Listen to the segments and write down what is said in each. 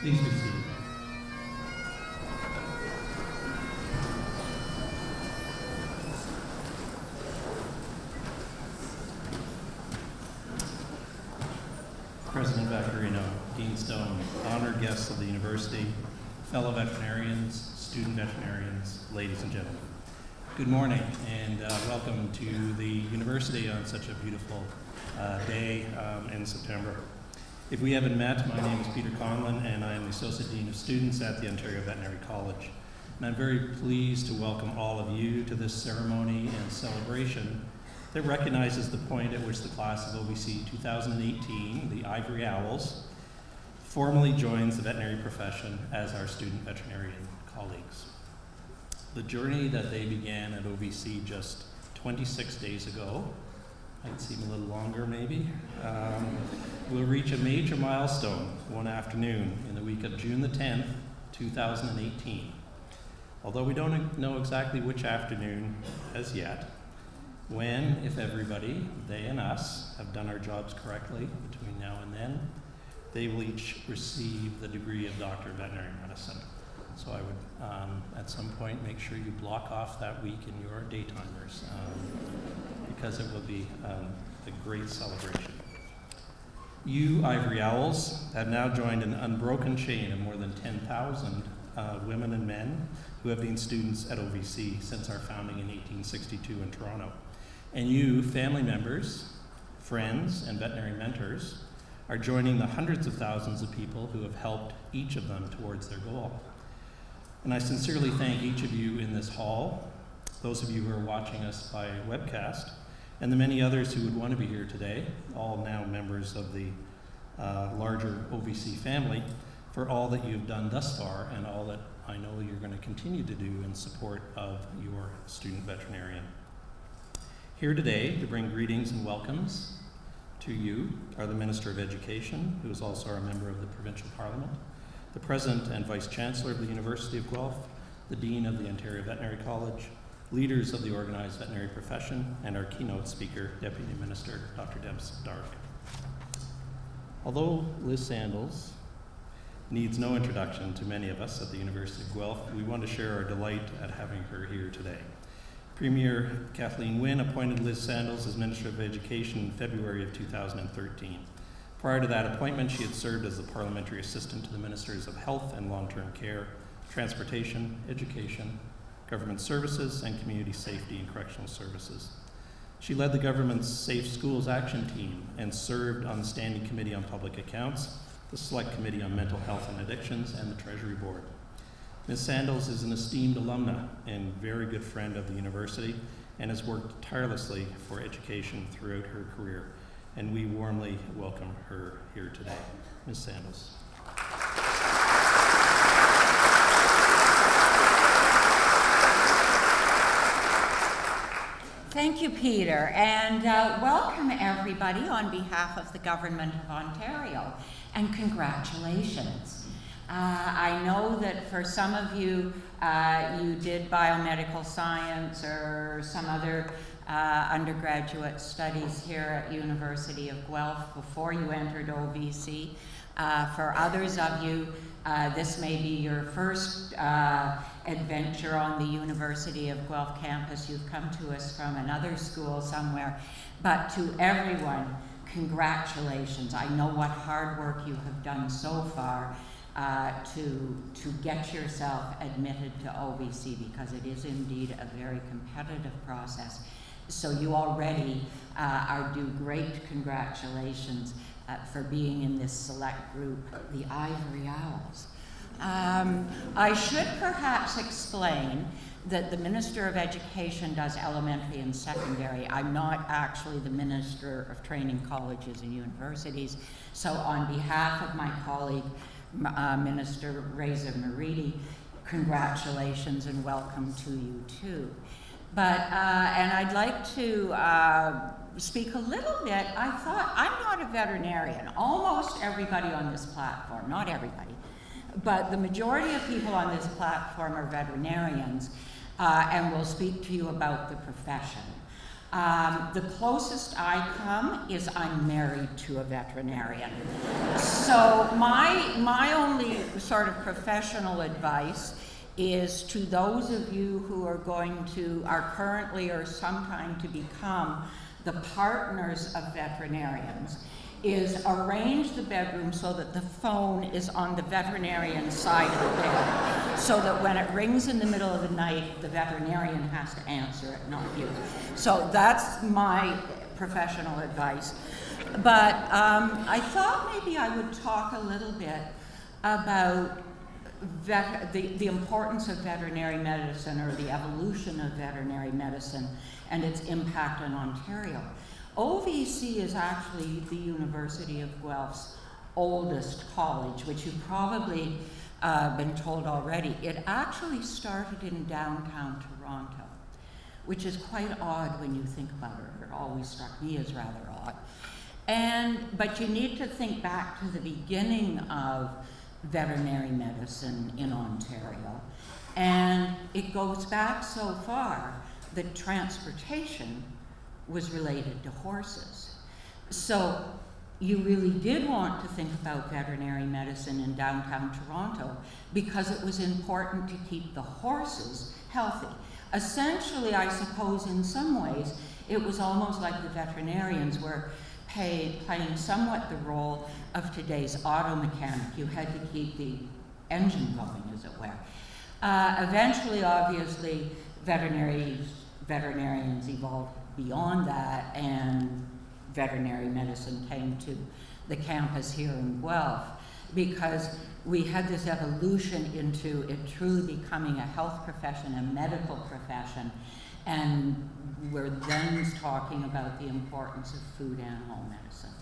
Please be seated. President Vaccarino, Dean Stone, honored guests of the university, fellow veterinarians, student veterinarians, ladies and gentlemen. Good morning and welcome to the university on such a beautiful day in September. If we haven't met, my name is Peter Conlon and I am the Associate Dean of Students at the Ontario Veterinary College. And I'm very pleased to welcome all of you to this ceremony and celebration that recognizes the point at which the class of OVC 2018, the Ivory Owls, formally joins the veterinary profession as our student veterinarian colleagues. The journey that they began at OVC just 26 days ago, might seem a little longer maybe, will reach a major milestone one afternoon in the week of June the 10th, 2018. Although we don't know exactly which afternoon as yet, when, if everybody, they and us, have done our jobs correctly between now and then, they will each receive the degree of Doctor of Veterinary Medicine. So I would, at some point, make sure you block off that week in your daytimers, because it will be a great celebration. You, Ivory Owls, have now joined an unbroken chain of more than 10,000 women and men who have been students at OVC since our founding in 1862 in Toronto. And you, family members, friends, and veterinary mentors, are joining the hundreds of thousands of people who have helped each of them towards their goal. And I sincerely thank each of you in this hall, those of you who are watching us by webcast, and the many others who would want to be here today, all now members of the larger OVC family, for all that you've done thus far and all that I know you're going to continue to do in support of your student veterinarian. Here today to bring greetings and welcomes to you are the Minister of Education, who is also a member of the Provincial Parliament, the President and Vice Chancellor of the University of Guelph, the Dean of the Ontario Veterinary College, leaders of the organized veterinary profession, and our keynote speaker, Deputy Minister Dr. Debs Dark. Although Liz Sandals needs no introduction to many of us at the University of Guelph, we want to share our delight at having her here today. Premier Kathleen Wynne appointed Liz Sandals as Minister of Education in February of 2013. Prior to that appointment, she had served as the Parliamentary Assistant to the Ministers of Health and Long-Term Care, Transportation, Education, Government Services, and Community Safety and Correctional Services. She led the government's Safe Schools Action Team and served on the Standing Committee on Public Accounts, the Select Committee on Mental Health and Addictions, and the Treasury Board. Ms. Sandals is an esteemed alumna and very good friend of the university and has worked tirelessly for education throughout her career, and we warmly welcome her here today. Ms. Sandals. Thank you, Peter, and welcome everybody on behalf of the Government of Ontario, and congratulations. I know that for some of you, you did biomedical science or some other undergraduate studies here at University of Guelph before you entered OVC. For others of you, this may be your first adventure on the University of Guelph campus. You've come to us from another school somewhere. But to everyone, congratulations. I know what hard work you have done so far to get yourself admitted to OVC, because it is indeed a very competitive process. So you already are due great congratulations for being in this select group, the Ivory Owls. I should perhaps explain that the Minister of Education does elementary and secondary. I'm not actually the Minister of Training Colleges and Universities, so on behalf of my colleague, Minister Reza Maridi, congratulations and welcome to you too. But, and I'd like to speak a little bit. I thought, I'm not a veterinarian. Almost everybody on this platform, not everybody, but the majority of people on this platform are veterinarians, and will speak to you about the profession. The closest I come is I'm married to a veterinarian. So my only sort of professional advice is to those of you who are currently or sometime to become the partners of veterinarians, is arrange the bedroom so that the phone is on the veterinarian side of the bed, so that when it rings in the middle of the night, the veterinarian has to answer it, not you. So that's my professional advice. But I thought maybe I would talk a little bit about the importance of veterinary medicine, or the evolution of veterinary medicine and its impact on Ontario. OVC is actually the University of Guelph's oldest college, which you've probably been told already. It actually started in downtown Toronto, which is quite odd when you think about it. It always struck me as rather odd. But you need to think back to the beginning of veterinary medicine in Ontario. And it goes back so far that transportation was related to horses. So you really did want to think about veterinary medicine in downtown Toronto because it was important to keep the horses healthy. Essentially, I suppose in some ways, it was almost like the veterinarians were playing somewhat the role of today's auto mechanic. You had to keep the engine going, as it were. Eventually, obviously, veterinarians evolved beyond that, and veterinary medicine came to the campus here in Guelph, because we had this evolution into it truly becoming a health profession, a medical profession, and we're then talking about the importance of food-animal medicine.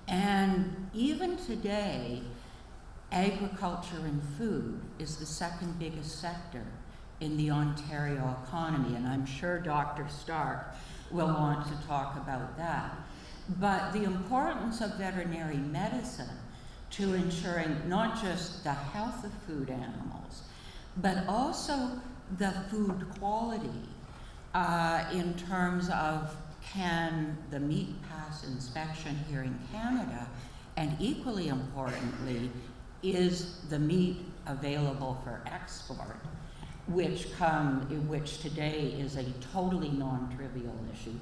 And even today, agriculture and food is the second biggest sector in the Ontario economy, and I'm sure Dr. Stark will want to talk about that. But the importance of veterinary medicine to ensuring not just the health of food animals, but also the food quality in terms of, can the meat pass inspection here in Canada, and equally importantly, is the meat available for export, which today is a totally non-trivial issue,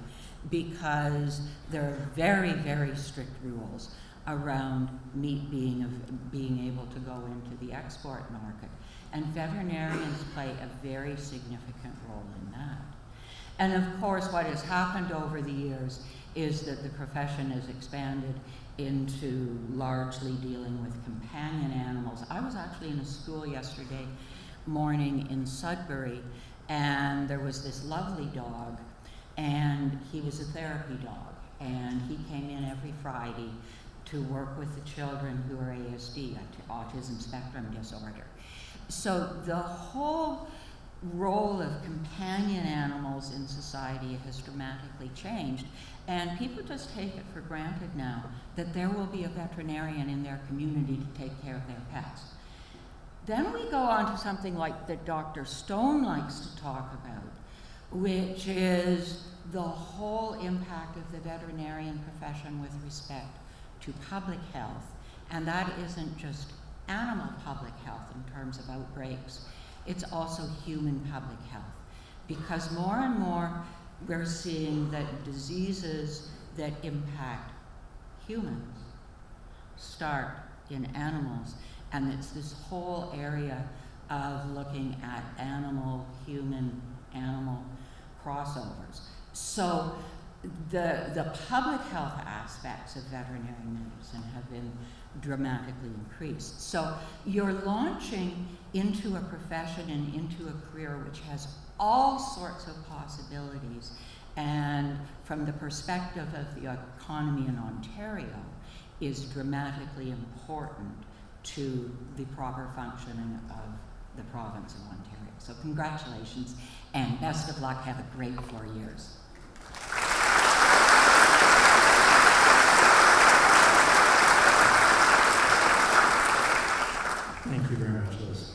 because there are very, very strict rules around meat being able to go into the export market. And veterinarians play a very significant role in that. And of course, what has happened over the years is that the profession has expanded into largely dealing with companion animals. I was actually in a school yesterday morning in Sudbury, and there was this lovely dog, and he was a therapy dog, and he came in every Friday to work with the children who are ASD, autism spectrum disorder. So the whole role of companion animals in society has dramatically changed, and people just take it for granted now that there will be a veterinarian in their community to take care of their pets. Then we go on to something like that Dr. Stone likes to talk about, which is the whole impact of the veterinarian profession with respect to public health. And that isn't just animal public health in terms of outbreaks, it's also human public health. Because more and more we're seeing that diseases that impact humans start in animals. And it's this whole area of looking at animal-human, animal crossovers. So the public health aspects of veterinary medicine have been dramatically increased. So you're launching into a profession and into a career which has all sorts of possibilities. And from the perspective of the economy in Ontario, is dramatically important to the proper functioning of the province of Ontario. So congratulations and best of luck. Have a great 4 years. Thank you very much, Liz.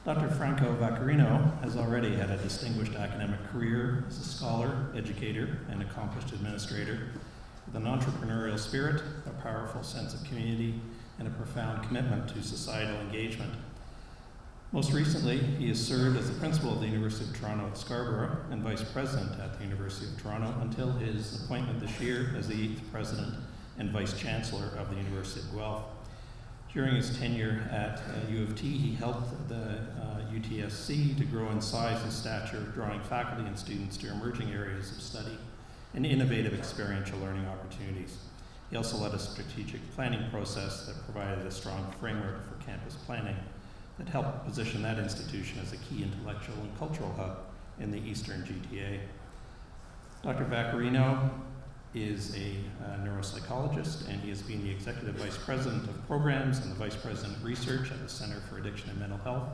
Dr. Franco Vaccarino has already had a distinguished academic career as a scholar, educator, and accomplished administrator with an entrepreneurial spirit, a powerful sense of community, and a profound commitment to societal engagement. Most recently, he has served as the principal of the University of Toronto at Scarborough and vice president at the University of Toronto until his appointment this year as the 8th president and vice chancellor of the University of Guelph. During his tenure at U of T, he helped the UTSC to grow in size and stature, drawing faculty and students to emerging areas of study and innovative experiential learning opportunities. He also led a strategic planning process that provided a strong framework for campus planning that helped position that institution as a key intellectual and cultural hub in the Eastern GTA. Dr. Vaccarino is a neuropsychologist, and he has been the executive vice president of programs and the vice president of research at the Center for Addiction and Mental Health,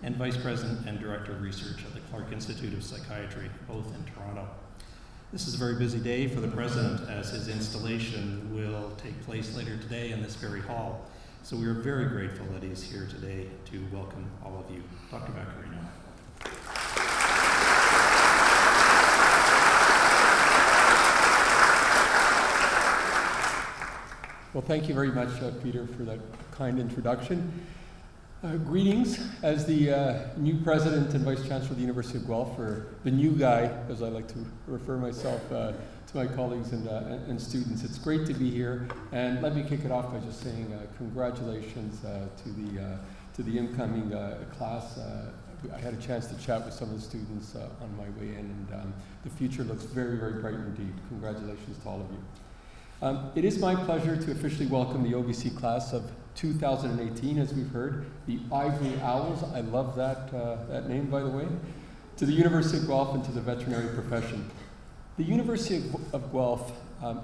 and vice president and director of research at the Clark Institute of Psychiatry, both in Toronto. This is a very busy day for the president, as his installation will take place later today in this very hall. So we are very grateful that he's here today to welcome all of you. Dr. Vaccarino. Well, thank you very much, Peter, for that kind introduction. Greetings as the new president and vice chancellor of the University of Guelph, or the new guy, as I like to refer myself to my colleagues and students. It's great to be here, and let me kick it off by just saying congratulations to the incoming class. I had a chance to chat with some of the students on my way in, and the future looks very, very bright indeed. Congratulations to all of you. It is my pleasure to officially welcome the OVC class of 2018, as we've heard, the Ivory Owls. I love that name, by the way, to the University of Guelph and to the veterinary profession. The University of Guelph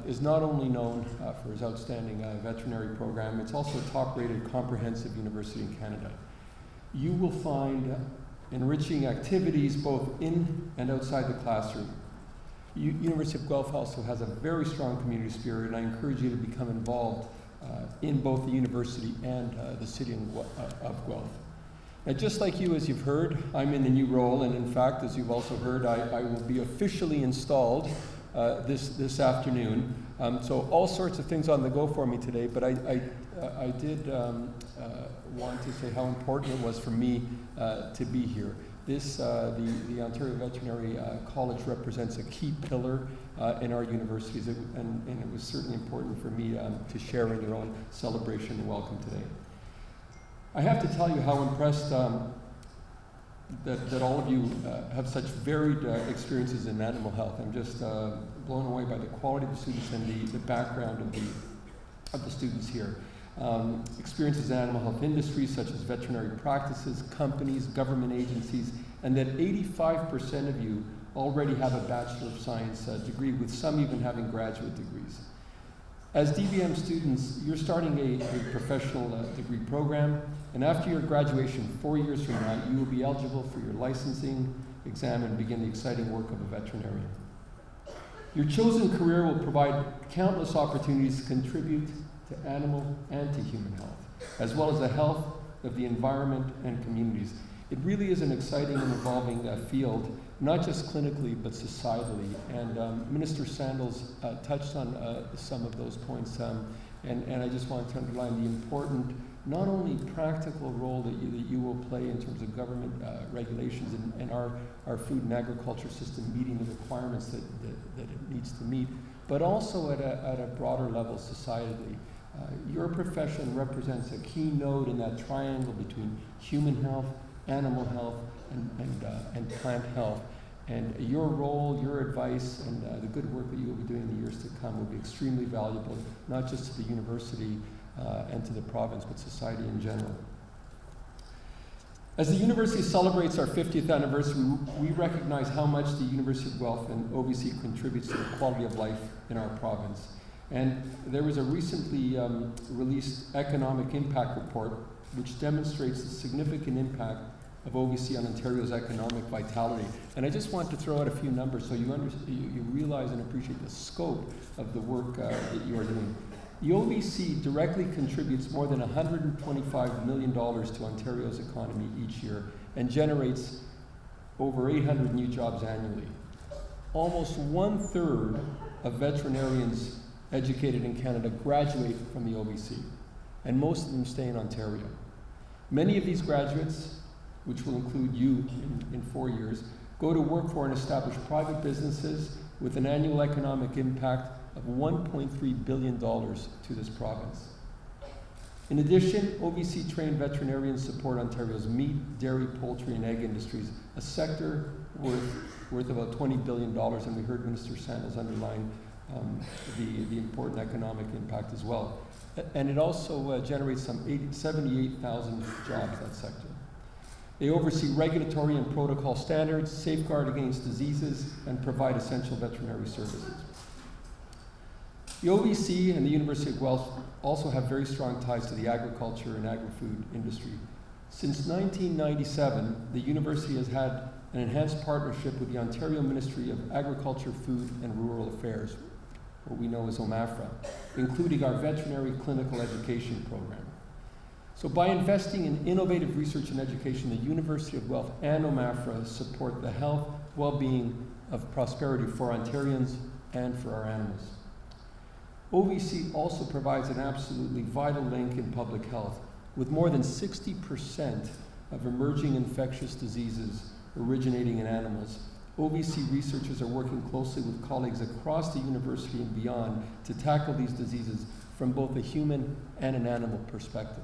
is not only known for its outstanding veterinary program, it's also a top-rated comprehensive university in Canada. You will find enriching activities both in and outside the classroom. University of Guelph also has a very strong community spirit, and I encourage you to become involved in both the university and the city of Guelph. Now, just like you, as you've heard, I'm in a new role, and in fact, as you've also heard, I will be officially installed this afternoon. So all sorts of things on the go for me today, but I did want to say how important it was for me to be here. The Ontario Veterinary College represents a key pillar in our universities, and it was certainly important for me to share in your own celebration and welcome today. I have to tell you how impressed that all of you have such varied experiences in animal health. I'm just blown away by the quality of the students and the background of the students here. Experiences in animal health industries such as veterinary practices, companies, government agencies, and that 85% of you already have a Bachelor of Science degree, with some even having graduate degrees. As DVM students, you're starting a professional degree program, and after your graduation 4 years from now, you will be eligible for your licensing exam and begin the exciting work of a veterinarian. Your chosen career will provide countless opportunities to contribute to animal and to human health, as well as the health of the environment and communities. It really is an exciting and evolving field, not just clinically, but societally. And Minister Sandals touched on some of those points, and I just want to underline the important, not only practical role that you will play in terms of government regulations and our food and agriculture system meeting the requirements that it needs to meet, but also at a broader level societally. Your profession represents a key node in that triangle between human health, animal health, and plant health. And your role, your advice, and the good work that you will be doing in the years to come will be extremely valuable, not just to the university and to the province, but society in general. As the university celebrates our 50th anniversary, we recognize how much the University of Guelph and OVC contributes to the quality of life in our province. And there was a recently released economic impact report which demonstrates the significant impact of OVC on Ontario's economic vitality. And I just want to throw out a few numbers so you realize and appreciate the scope of the work that you are doing. The OVC directly contributes more than $125 million to Ontario's economy each year, and generates over 800 new jobs annually. Almost 1/3 of veterinarians educated in Canada graduate from the OVC, and most of them stay in Ontario. Many of these graduates, which will include you in 4 years, go to work for and establish private businesses with an annual economic impact of $1.3 billion to this province. In addition, OVC-trained veterinarians support Ontario's meat, dairy, poultry, and egg industries, a sector worth about $20 billion, and we heard Minister Sandals underline the important economic impact as well. And it also generates some 78,000 jobs, that sector. They oversee regulatory and protocol standards, safeguard against diseases, and provide essential veterinary services. The OVC and the University of Guelph also have very strong ties to the agriculture and agri-food industry. Since 1997, the university has had an enhanced partnership with the Ontario Ministry of Agriculture, Food and Rural Affairs, what we know as OMAFRA, including our veterinary clinical education program. So by investing in innovative research and education, the University of Guelph and OMAFRA support the health, well-being of prosperity for Ontarians and for our animals. OVC also provides an absolutely vital link in public health, with more than 60% of emerging infectious diseases originating in animals. OVC researchers are working closely with colleagues across the university and beyond to tackle these diseases from both a human and an animal perspective.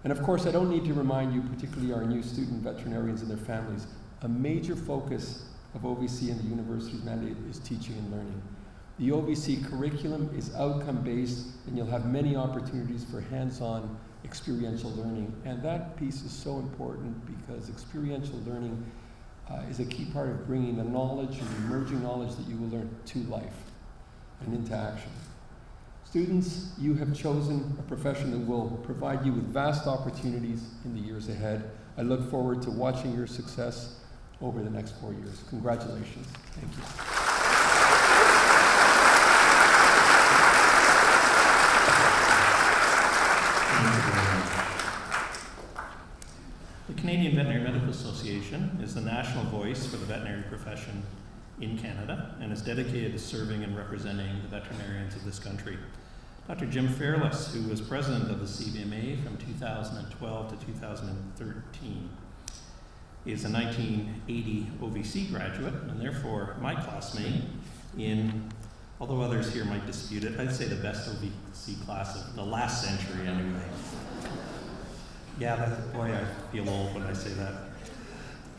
And of course, I don't need to remind you, particularly our new student veterinarians and their families, a major focus of OVC and the university's mandate is teaching and learning. The OVC curriculum is outcome-based, and you'll have many opportunities for hands-on experiential learning. And that piece is so important because experiential learning is a key part of bringing the knowledge and the emerging knowledge that you will learn to life and into action. Students, you have chosen a profession that will provide you with vast opportunities in the years ahead. I look forward to watching your success over the next 4 years. Congratulations. Thank you. The Canadian Veterinary Medical Association is the national voice for the veterinary profession in Canada and is dedicated to serving and representing the veterinarians of this country. Dr. Jim Fairless, who was president of the CVMA from 2012 to 2013, is a 1980 OVC graduate and therefore my classmate in, although others here might dispute it, I'd say the best OVC class of the last century anyway. Yeah, boy, I feel old when I say that.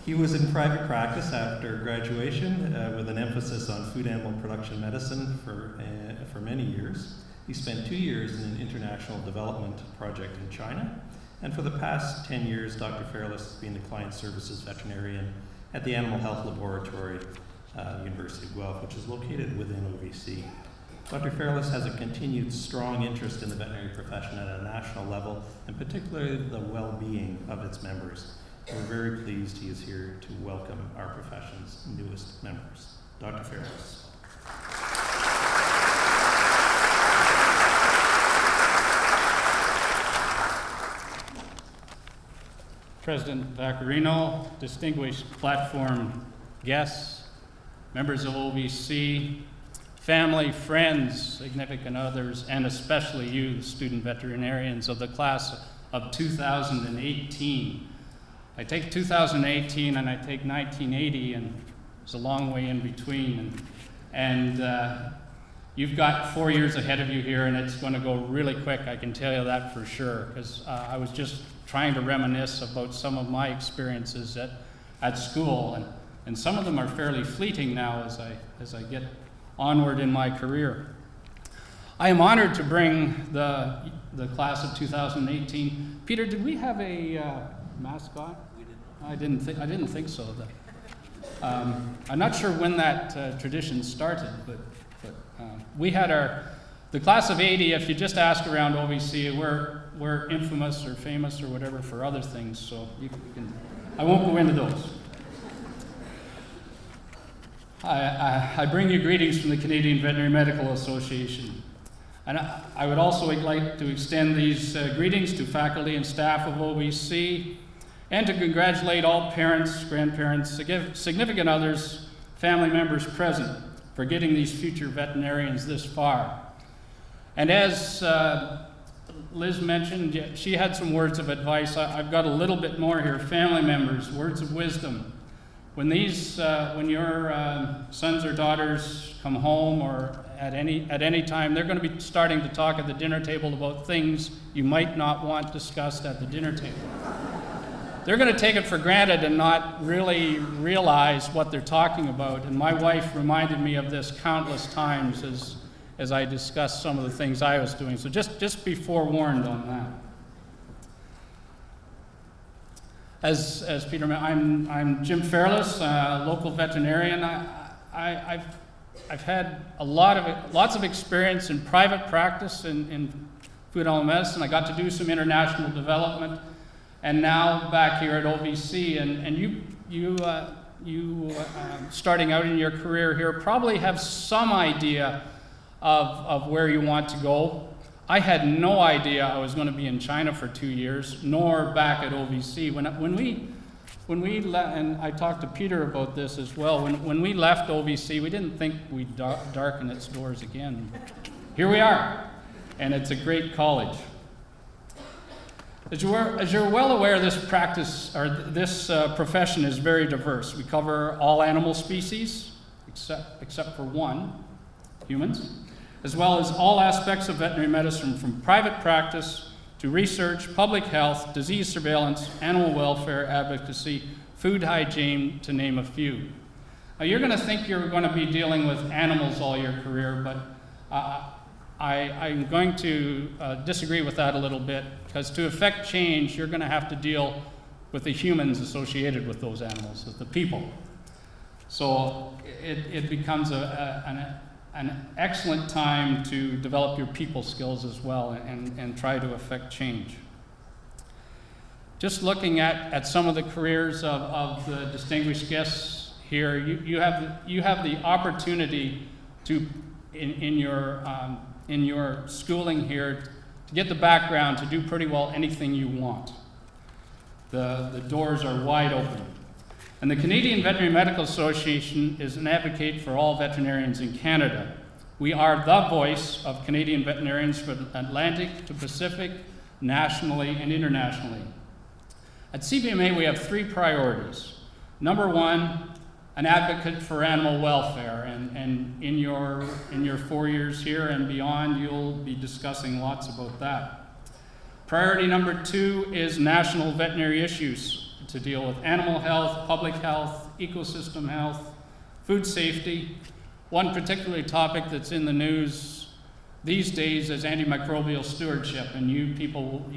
He was in private practice after graduation with an emphasis on food animal production medicine for many years. He spent 2 years in an international development project in China, and for the past 10 years, Dr. Fairless has been the client services veterinarian at the Animal Health Laboratory, University of Guelph, which is located within OVC. Dr. Fairless has a continued strong interest in the veterinary profession at a national level, and particularly the well-being of its members. We're very pleased he is here to welcome our profession's newest members. Dr. Fairless. President Vaccarino, distinguished platform guests, members of OVC, family, friends, significant others, and especially you, the student veterinarians of the class of 2018. I take 2018 and I take 1980, and it's a long way in between. And you've got 4 years ahead of you here, and it's going to go really quick, I can tell you that for sure, because I was just trying to reminisce about some of my experiences at school, and some of them are fairly fleeting now as I get onward in my career. I am honored to bring the class of 2018. Peter, did we have a mascot? We did. I didn't think so. I'm not sure when that tradition started, but we had the class of 80. If you just ask around OVC, we're infamous or famous or whatever for other things, so you can, I won't go into those. I bring you greetings from the Canadian Veterinary Medical Association. And I would also like to extend these greetings to faculty and staff of OVC and to congratulate all parents, grandparents, significant others, family members present for getting these future veterinarians this far. And as Liz mentioned, she had some words of advice. I've got a little bit more here. Family members, words of wisdom. When your sons or daughters come home or at any time, they're going to be starting to talk at the dinner table about things you might not want discussed at the dinner table. They're going to take it for granted and not really realize what they're talking about. And my wife reminded me of this countless times as I discussed some of the things I was doing. So just be forewarned on that. As Peter mentioned, I'm Jim Fairless, local veterinarian. I've had lots of experience in private practice in food animal medicine. I got to do some international development, and now back here at OVC. And you starting out in your career here probably have some idea of where you want to go. I had no idea I was going to be in China for 2 years, nor back at OVC. When we left, and I talked to Peter about this as well, when we left OVC, we didn't think we'd darken its doors again. Here we are, and it's a great college. As you're well aware, this profession is very diverse. We cover all animal species, except for one, humans, as well as all aspects of veterinary medicine, from private practice to research, public health, disease surveillance, animal welfare advocacy, food hygiene, to name a few. Now, you're going to think you're going to be dealing with animals all your career, but I'm going to disagree with that a little bit, because to affect change, you're going to have to deal with the humans associated with those animals, with the people. So it becomes an excellent time to develop your people skills as well and try to affect change. Just looking at some of the careers of the distinguished guests here, you have the opportunity to, in your schooling here, to get the background to do pretty well anything you want. The doors are wide open. And the Canadian Veterinary Medical Association is an advocate for all veterinarians in Canada. We are the voice of Canadian veterinarians from Atlantic to Pacific, nationally and internationally. At CVMA, we have 3 priorities. Number 1, an advocate for animal welfare, and in your 4 years here and beyond, you'll be discussing lots about that. Priority number 2 is national veterinary issues to deal with animal health, public health, ecosystem health, food safety. One particular topic that's in the news these days is antimicrobial stewardship, and you people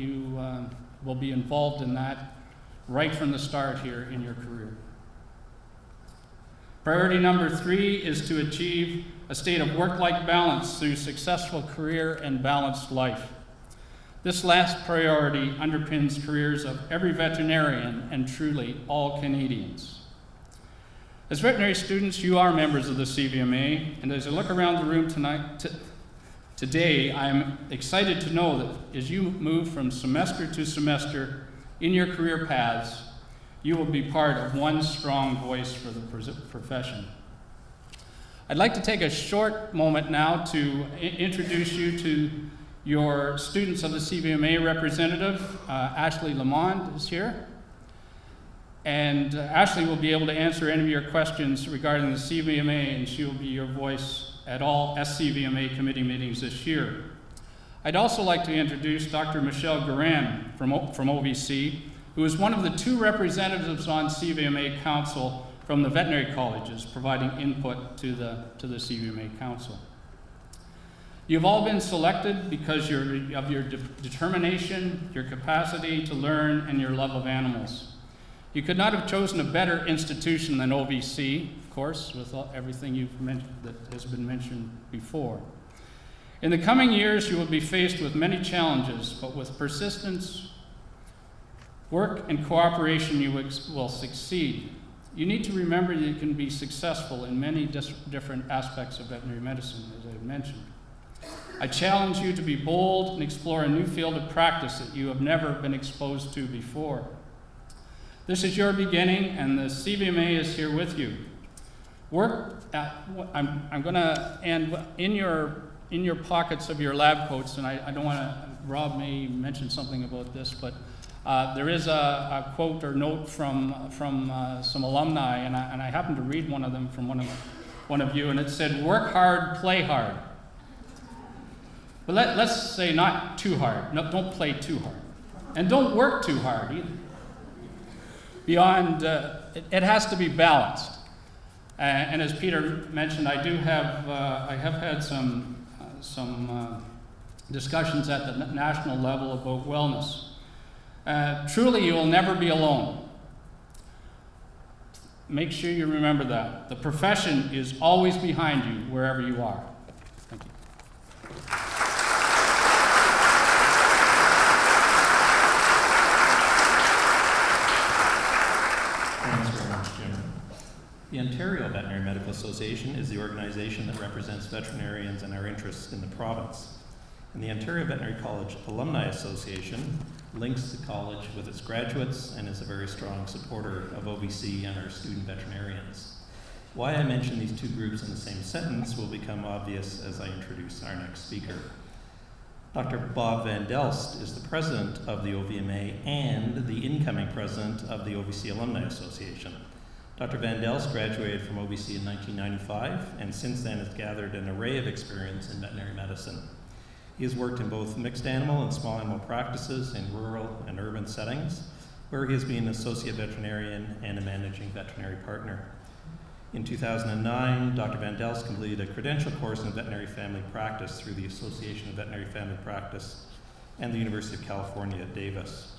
will be involved in that right from the start here in your career. Priority number 3 is to achieve a state of work-life balance through successful career and balanced life. This last priority underpins careers of every veterinarian and truly all Canadians. As veterinary students, you are members of the CVMA, and as I look around the room today, I am excited to know that as you move from semester to semester in your career paths, you will be part of one strong voice for the profession. I'd like to take a short moment now to introduce you to your students of the CVMA representative. Ashley Lamond is here. And Ashley will be able to answer any of your questions regarding the CVMA, and she will be your voice at all SCVMA committee meetings this year. I'd also like to introduce Dr. Michelle Guerin from OVC, who is one of the 2 representatives on CVMA Council from the veterinary colleges, providing input to the CVMA Council. You've all been selected because of your determination, your capacity to learn, and your love of animals. You could not have chosen a better institution than OVC, of course, with everything you've mentioned that has been mentioned before. In the coming years, you will be faced with many challenges, but with persistence, work, and cooperation, you will succeed. You need to remember that you can be successful in many different aspects of veterinary medicine, as I've mentioned. I challenge you to be bold and explore a new field of practice that you have never been exposed to before. This is your beginning, and the CVMA is here with you. I'm going to end in your pockets of your lab coats, and I don't want to, Rob may mention something about this, but there is a quote or note from some alumni, and I happened to read one of them from one of you, and it said, "Work hard, play hard." But let's say not too hard. No, don't play too hard. And don't work too hard either. Beyond, it has to be balanced. And as Peter mentioned, I have had some discussions at the national level about wellness. Truly, you will never be alone. Make sure you remember that. The profession is always behind you, wherever you are. Thank you. Thanks very much, Jim. The Ontario Veterinary Medical Association is the organization that represents veterinarians and our interests in the province. And the Ontario Veterinary College Alumni Association links the college with its graduates and is a very strong supporter of OVC and our student veterinarians. Why I mention these two groups in the same sentence will become obvious as I introduce our next speaker. Dr. Bob Van Delst is the president of the OVMA and the incoming president of the OVC Alumni Association. Dr. Van Delst graduated from OVC in 1995 and since then has gathered an array of experience in veterinary medicine. He has worked in both mixed animal and small animal practices in rural and urban settings, where he has been an associate veterinarian and a managing veterinary partner. In 2009, Dr. Van Delst completed a credential course in veterinary family practice through the Association of Veterinary Family Practice and the University of California at Davis.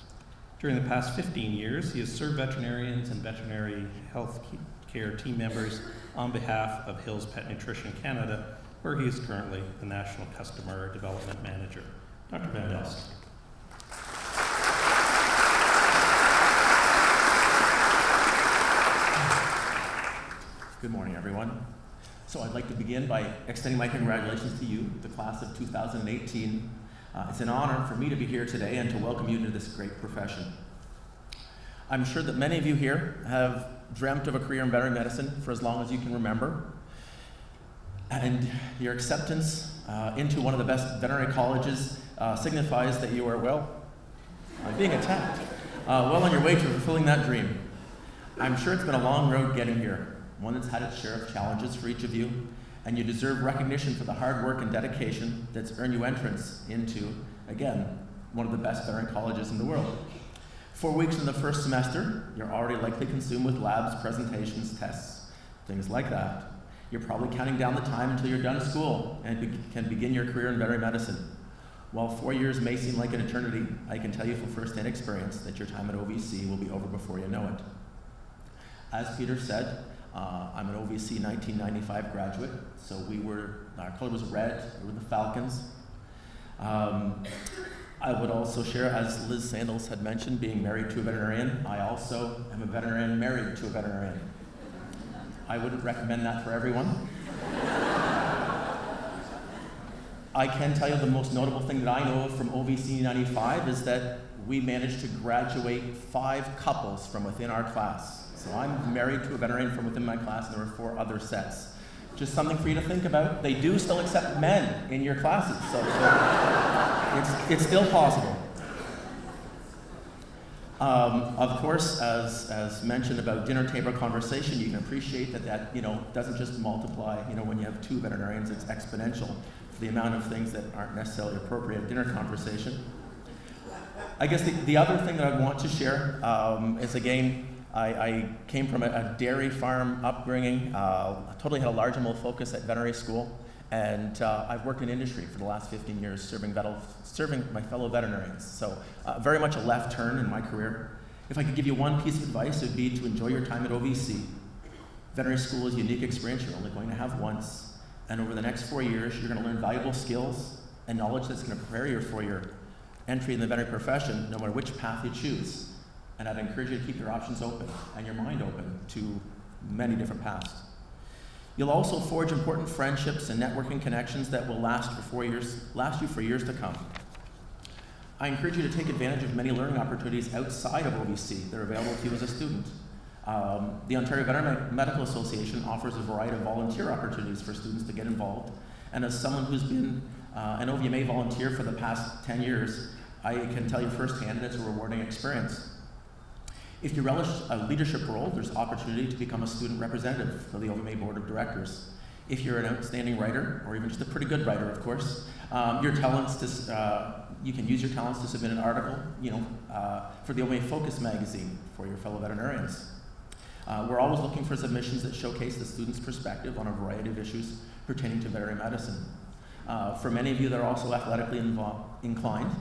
During the past 15 years, he has served veterinarians and veterinary health care team members on behalf of Hills Pet Nutrition Canada, where he is currently the National Customer Development Manager. Dr. Van Delst. Good morning, everyone. So I'd like to begin by extending my congratulations to you, the class of 2018. It's an honor for me to be here today and to welcome you to this great profession. I'm sure that many of you here have dreamt of a career in veterinary medicine for as long as you can remember. And your acceptance into one of the best veterinary colleges signifies that you are, being attacked, well on your way to fulfilling that dream. I'm sure it's been a long road getting here, one that's had its share of challenges for each of you, and you deserve recognition for the hard work and dedication that's earned you entrance into, again, one of the best veterinary colleges in the world. 4 weeks in the first semester, you're already likely consumed with labs, presentations, tests, things like that. You're probably counting down the time until you're done school and can begin your career in veterinary medicine. While 4 years may seem like an eternity, I can tell you from first-hand experience that your time at OVC will be over before you know it. As Peter said, I'm an OVC 1995 graduate, so our color was red, we were the Falcons. I would also share, as Liz Sandals had mentioned, being married to a veterinarian, I also am a veterinarian married to a veterinarian. I wouldn't recommend that for everyone. I can tell you the most notable thing that I know of from OVC 95 is that we managed to graduate 5 couples from within our class. So I'm married to a veterinarian from within my class, and there were 4 other sets. Just something for you to think about. They do still accept men in your classes, so it's still possible. Of course, as mentioned about dinner table conversation, you can appreciate that doesn't just multiply. When you have 2 veterinarians, it's exponential for the amount of things that aren't necessarily appropriate at dinner conversation. I guess the other thing that I want to share is, again, I came from a dairy farm upbringing. Totally had a large animal focus at veterinary school, and I've worked in industry for the last 15 years serving my fellow veterinarians. So very much a left turn in my career. If I could give you one piece of advice, it would be to enjoy your time at OVC. Veterinary school is a unique experience you're only going to have once, and over the next 4 years, you're going to learn valuable skills and knowledge that's going to prepare you for your entry in the veterinary profession, no matter which path you choose. And I'd encourage you to keep your options open and your mind open to many different paths. You'll also forge important friendships and networking connections that will last you for years to come. I encourage you to take advantage of many learning opportunities outside of OVC that are available to you as a student. The Ontario Veterinary Medical Association offers a variety of volunteer opportunities for students to get involved. And as someone who's been an OVMA volunteer for the past 10 years, I can tell you firsthand that it's a rewarding experience. If you relish a leadership role, there's opportunity to become a student representative for the OVMA Board of Directors. If you're an outstanding writer, or even just a pretty good writer, of course, you can use your talents to submit an article, for the OVMA Focus magazine for your fellow veterinarians. We're always looking for submissions that showcase the student's perspective on a variety of issues pertaining to veterinary medicine. For many of you that are also athletically inclined,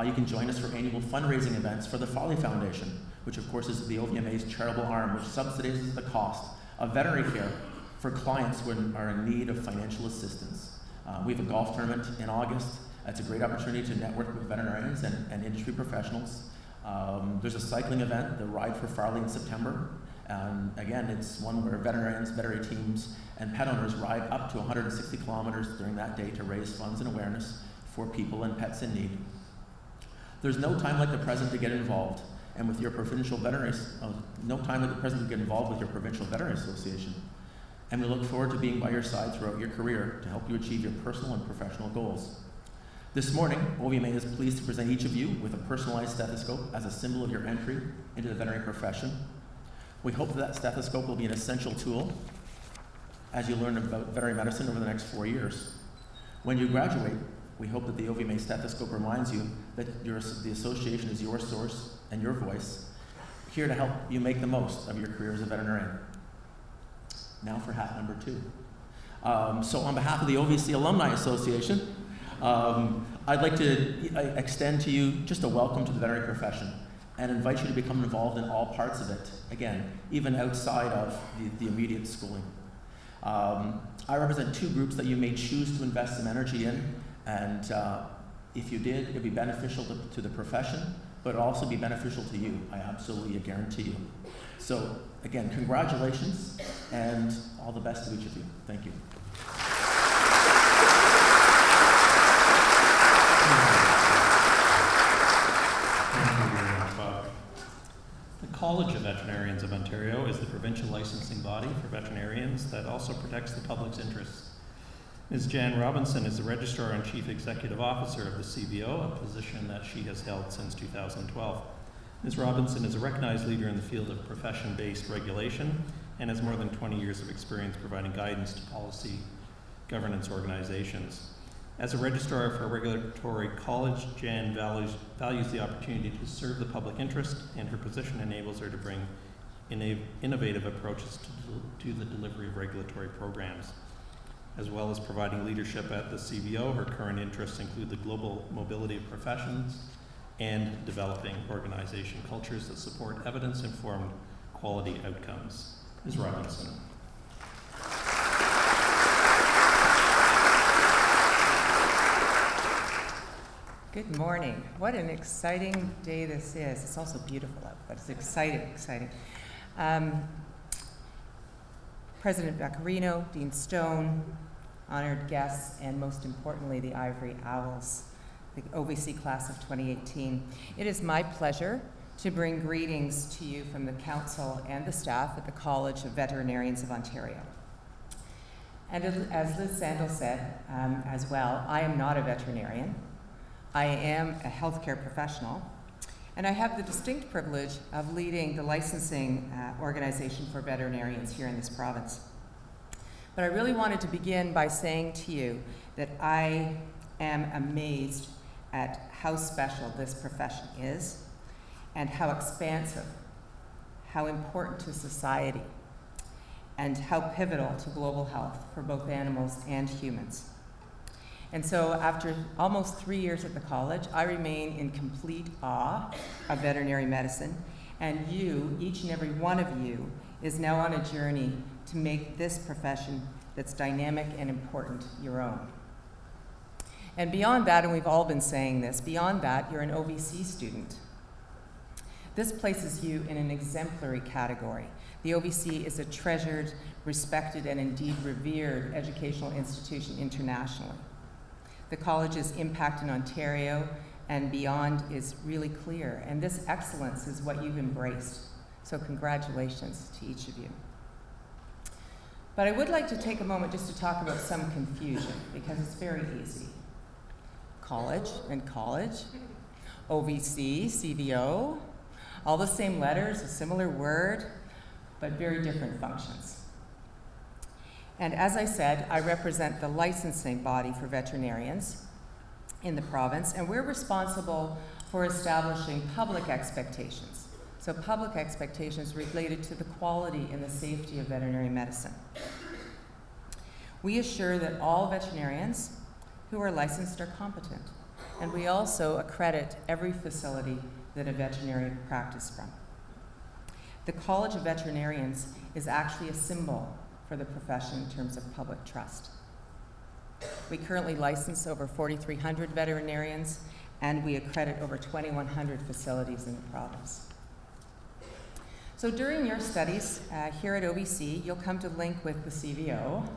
you can join us for annual fundraising events for the Folly Foundation, which of course is the OVMA's charitable arm, which subsidizes the cost of veterinary care for clients who are in need of financial assistance. We have a golf tournament in August. It's a great opportunity to network with veterinarians and industry professionals. There's a cycling event, the Ride for Farley, in September. And again, it's one where veterinarians, veterinary teams, and pet owners ride up to 160 kilometers during that day to raise funds and awareness for people and pets in need. There's no time like the present to get involved, and with your provincial veterinary, no time like the present to get involved with your provincial veterinary association. And we look forward to being by your side throughout your career to help you achieve your personal and professional goals. This morning, OVMA is pleased to present each of you with a personalized stethoscope as a symbol of your entry into the veterinary profession. We hope that stethoscope will be an essential tool as you learn about veterinary medicine over the next 4 years. When you graduate, we hope that the OVMA stethoscope reminds you that the association is your source and your voice, here to help you make the most of your career as a veterinarian. Now for hat number 2. So on behalf of the OVC Alumni Association, I'd like to extend to you just a welcome to the veterinary profession and invite you to become involved in all parts of it, again, even outside of the immediate schooling. I represent 2 groups that you may choose to invest some energy in, and if you did, it'd be beneficial to the profession, but it'd also be beneficial to you, I absolutely guarantee you. So again, congratulations, and all the best to each of you. Thank you. The College of Veterinarians of Ontario is the provincial licensing body for veterinarians that also protects the public's interests. Ms. Jan Robinson is the Registrar and Chief Executive Officer of the CVO, a position that she has held since 2012. Ms. Robinson is a recognized leader in the field of profession-based regulation and has more than 20 years of experience providing guidance to policy governance organizations. As a registrar for a regulatory college, Jan values the opportunity to serve the public interest, and her position enables her to bring innovative approaches to the delivery of regulatory programs. As well as providing leadership at the CVO, her current interests include the global mobility of professions and developing organization cultures that support evidence-informed quality outcomes. Ms. Robinson. Good morning. What an exciting day this is. It's also beautiful out, but it's exciting. President Vaccarino, Dean Stone, honored guests, and most importantly, the Ivory Owls, the OVC class of 2018. It is my pleasure to bring greetings to you from the council and the staff at the College of Veterinarians of Ontario. And as Liz Sandel said as well, I am not a veterinarian. I am a healthcare professional, and I have the distinct privilege of leading the licensing organization for veterinarians here in this province. But I really wanted to begin by saying to you that I am amazed at how special this profession is and how expansive, how important to society, and how pivotal to global health for both animals and humans. And so after almost 3 years at the college, I remain in complete awe of veterinary medicine, and you, each and every one of you, is now on a journey to make this profession that's dynamic and important your own. And beyond that, and we've all been saying this, beyond that, you're an OVC student. This places you in an exemplary category. The OVC is a treasured, respected, and indeed revered educational institution internationally. The college's impact in Ontario and beyond is really clear. And this excellence is what you've embraced. So congratulations to each of you. But I would like to take a moment just to talk about some confusion, because it's very easy. College and college, OVC, CVO, all the same letters, a similar word, but very different functions. And as I said, I represent the licensing body for veterinarians in the province, and we're responsible for establishing public expectations. So public expectations related to the quality and the safety of veterinary medicine. We assure that all veterinarians who are licensed are competent, and we also accredit every facility that a veterinarian practices from. The College of Veterinarians is actually a symbol for the profession in terms of public trust. We currently license over 4,300 veterinarians, and we accredit over 2,100 facilities in the province. So during your studies here at OVC, you'll come to link with the CVO,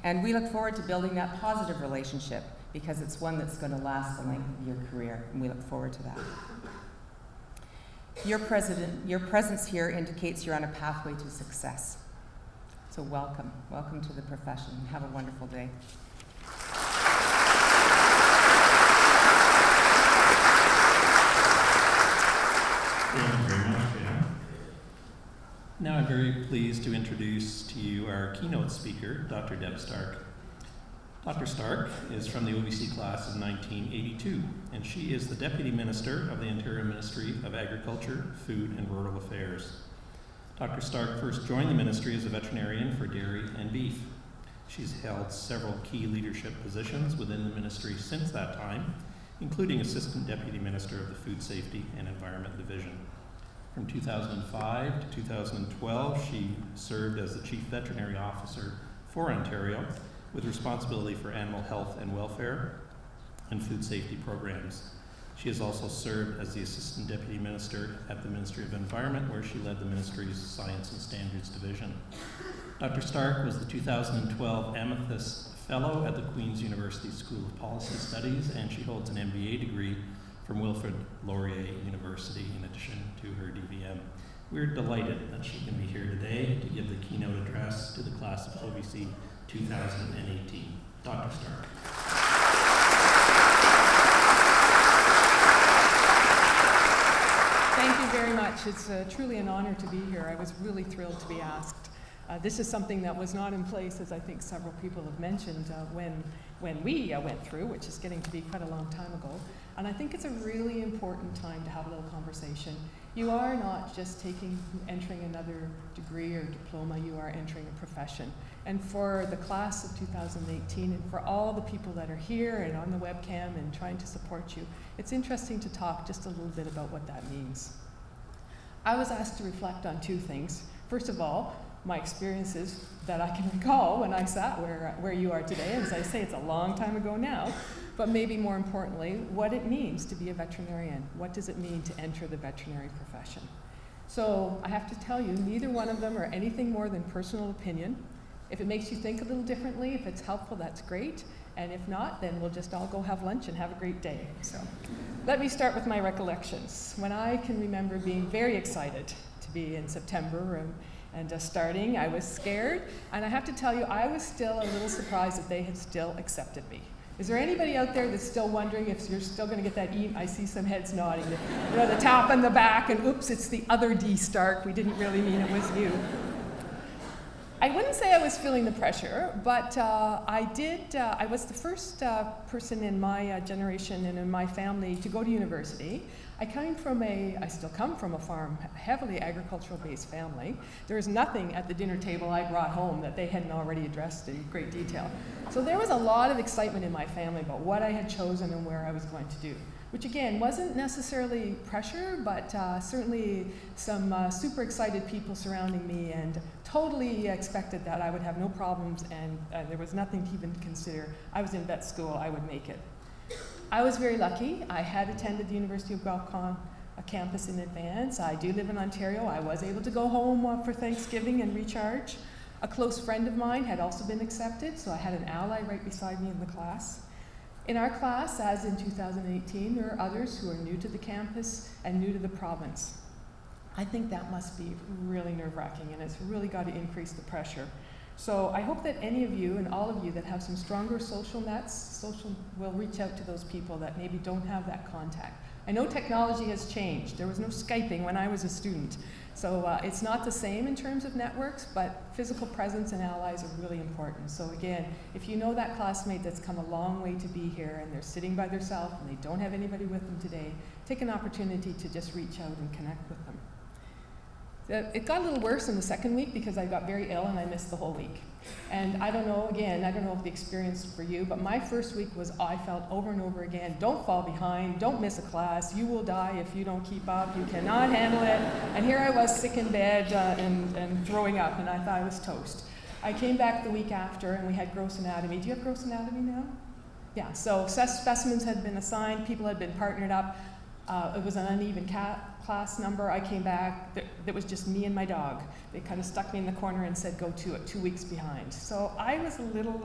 and we look forward to building that positive relationship because it's one that's going to last the length of your career, and we look forward to that. Your presence here indicates you're on a pathway to success. So welcome to the profession, and have a wonderful day. Thank you very much, Jan. Now I'm very pleased to introduce to you our keynote speaker, Dr. Deb Stark. Dr. Stark is from the OVC class of 1982, and she is the Deputy Minister of the Ontario Ministry of Agriculture, Food and Rural Affairs. Dr. Stark first joined the ministry as a veterinarian for dairy and beef. She's held several key leadership positions within the ministry since that time, including Assistant Deputy Minister of the Food Safety and Environment Division. From 2005 to 2012, she served as the Chief Veterinary Officer for Ontario, with responsibility for animal health and welfare and food safety programs. She has also served as the Assistant Deputy Minister at the Ministry of Environment, where she led the ministry's Science and Standards Division. Dr. Stark was the 2012 Amethyst Fellow at the Queen's University School of Policy Studies, and she holds an MBA degree from Wilfrid Laurier University in addition to her DVM. We're delighted that she can be here today to give the keynote address to the class of OVC 2018. Dr. Stark. Thank you very much. It's truly an honor to be here. I was really thrilled to be asked. This is something that was not in place, as I think several people have mentioned, when we went through, which is getting to be quite a long time ago. And I think it's a really important time to have a little conversation. You are not just entering another degree or diploma, you are entering a profession. And for the class of 2018, and for all the people that are here and on the webcam and trying to support you, it's interesting to talk just a little bit about what that means. I was asked to reflect on two things. First of all, my experiences that I can recall when I sat where you are today. As I say, it's a long time ago now, but maybe more importantly, what it means to be a veterinarian. What does it mean to enter the veterinary profession? So I have to tell you, neither one of them are anything more than personal opinion. If it makes you think a little differently, if it's helpful, that's great. And if not, then we'll just all go have lunch and have a great day. So let me start with my recollections. When I can remember being very excited to be in September and just starting, I was scared. And I have to tell you, I was still a little surprised that they had still accepted me. Is there anybody out there that's still wondering if you're still going to get that I see some heads nodding. The tap on the back, and oops, it's the other D Stark. We didn't really mean it was you. I wouldn't say I was feeling the pressure, but I was the first person in my generation and in my family to go to university. I still come from a farm, heavily agricultural-based family. There was nothing at the dinner table I brought home that they hadn't already addressed in great detail. So there was a lot of excitement in my family about what I had chosen and where I was going to do, which again wasn't necessarily pressure, but certainly some super excited people surrounding me and totally expected that I would have no problems and there was nothing to even consider. I was in vet school, I would make it. I was very lucky. I had attended the University of Guelph campus in advance. I do live in Ontario. I was able to go home for Thanksgiving and recharge. A close friend of mine had also been accepted, so I had an ally right beside me in the class. In our class, as in 2018, there are others who are new to the campus and new to the province. I think that must be really nerve-wracking, and it's really got to increase the pressure. So I hope that any of you and all of you that have some stronger social nets, will reach out to those people that maybe don't have that contact. I know technology has changed. There was no Skyping when I was a student. So it's not the same in terms of networks, but physical presence and allies are really important. So again, if you know that classmate that's come a long way to be here and they're sitting by themselves and they don't have anybody with them today, take an opportunity to just reach out and connect with them. It got a little worse in the second week because I got very ill and I missed the whole week. And I don't know if the experience for you, but my first week was, I felt over and over again, don't fall behind, don't miss a class, you will die if you don't keep up, you cannot handle it. And here I was sick in bed and throwing up, and I thought I was toast. I came back the week after and we had gross anatomy. Do you have gross anatomy now? Yeah, so specimens had been assigned, people had been partnered up. It was an uneven class number. I came back, there was just me and my dog. They kind of stuck me in the corner and said, go to it, 2 weeks behind. So I was a little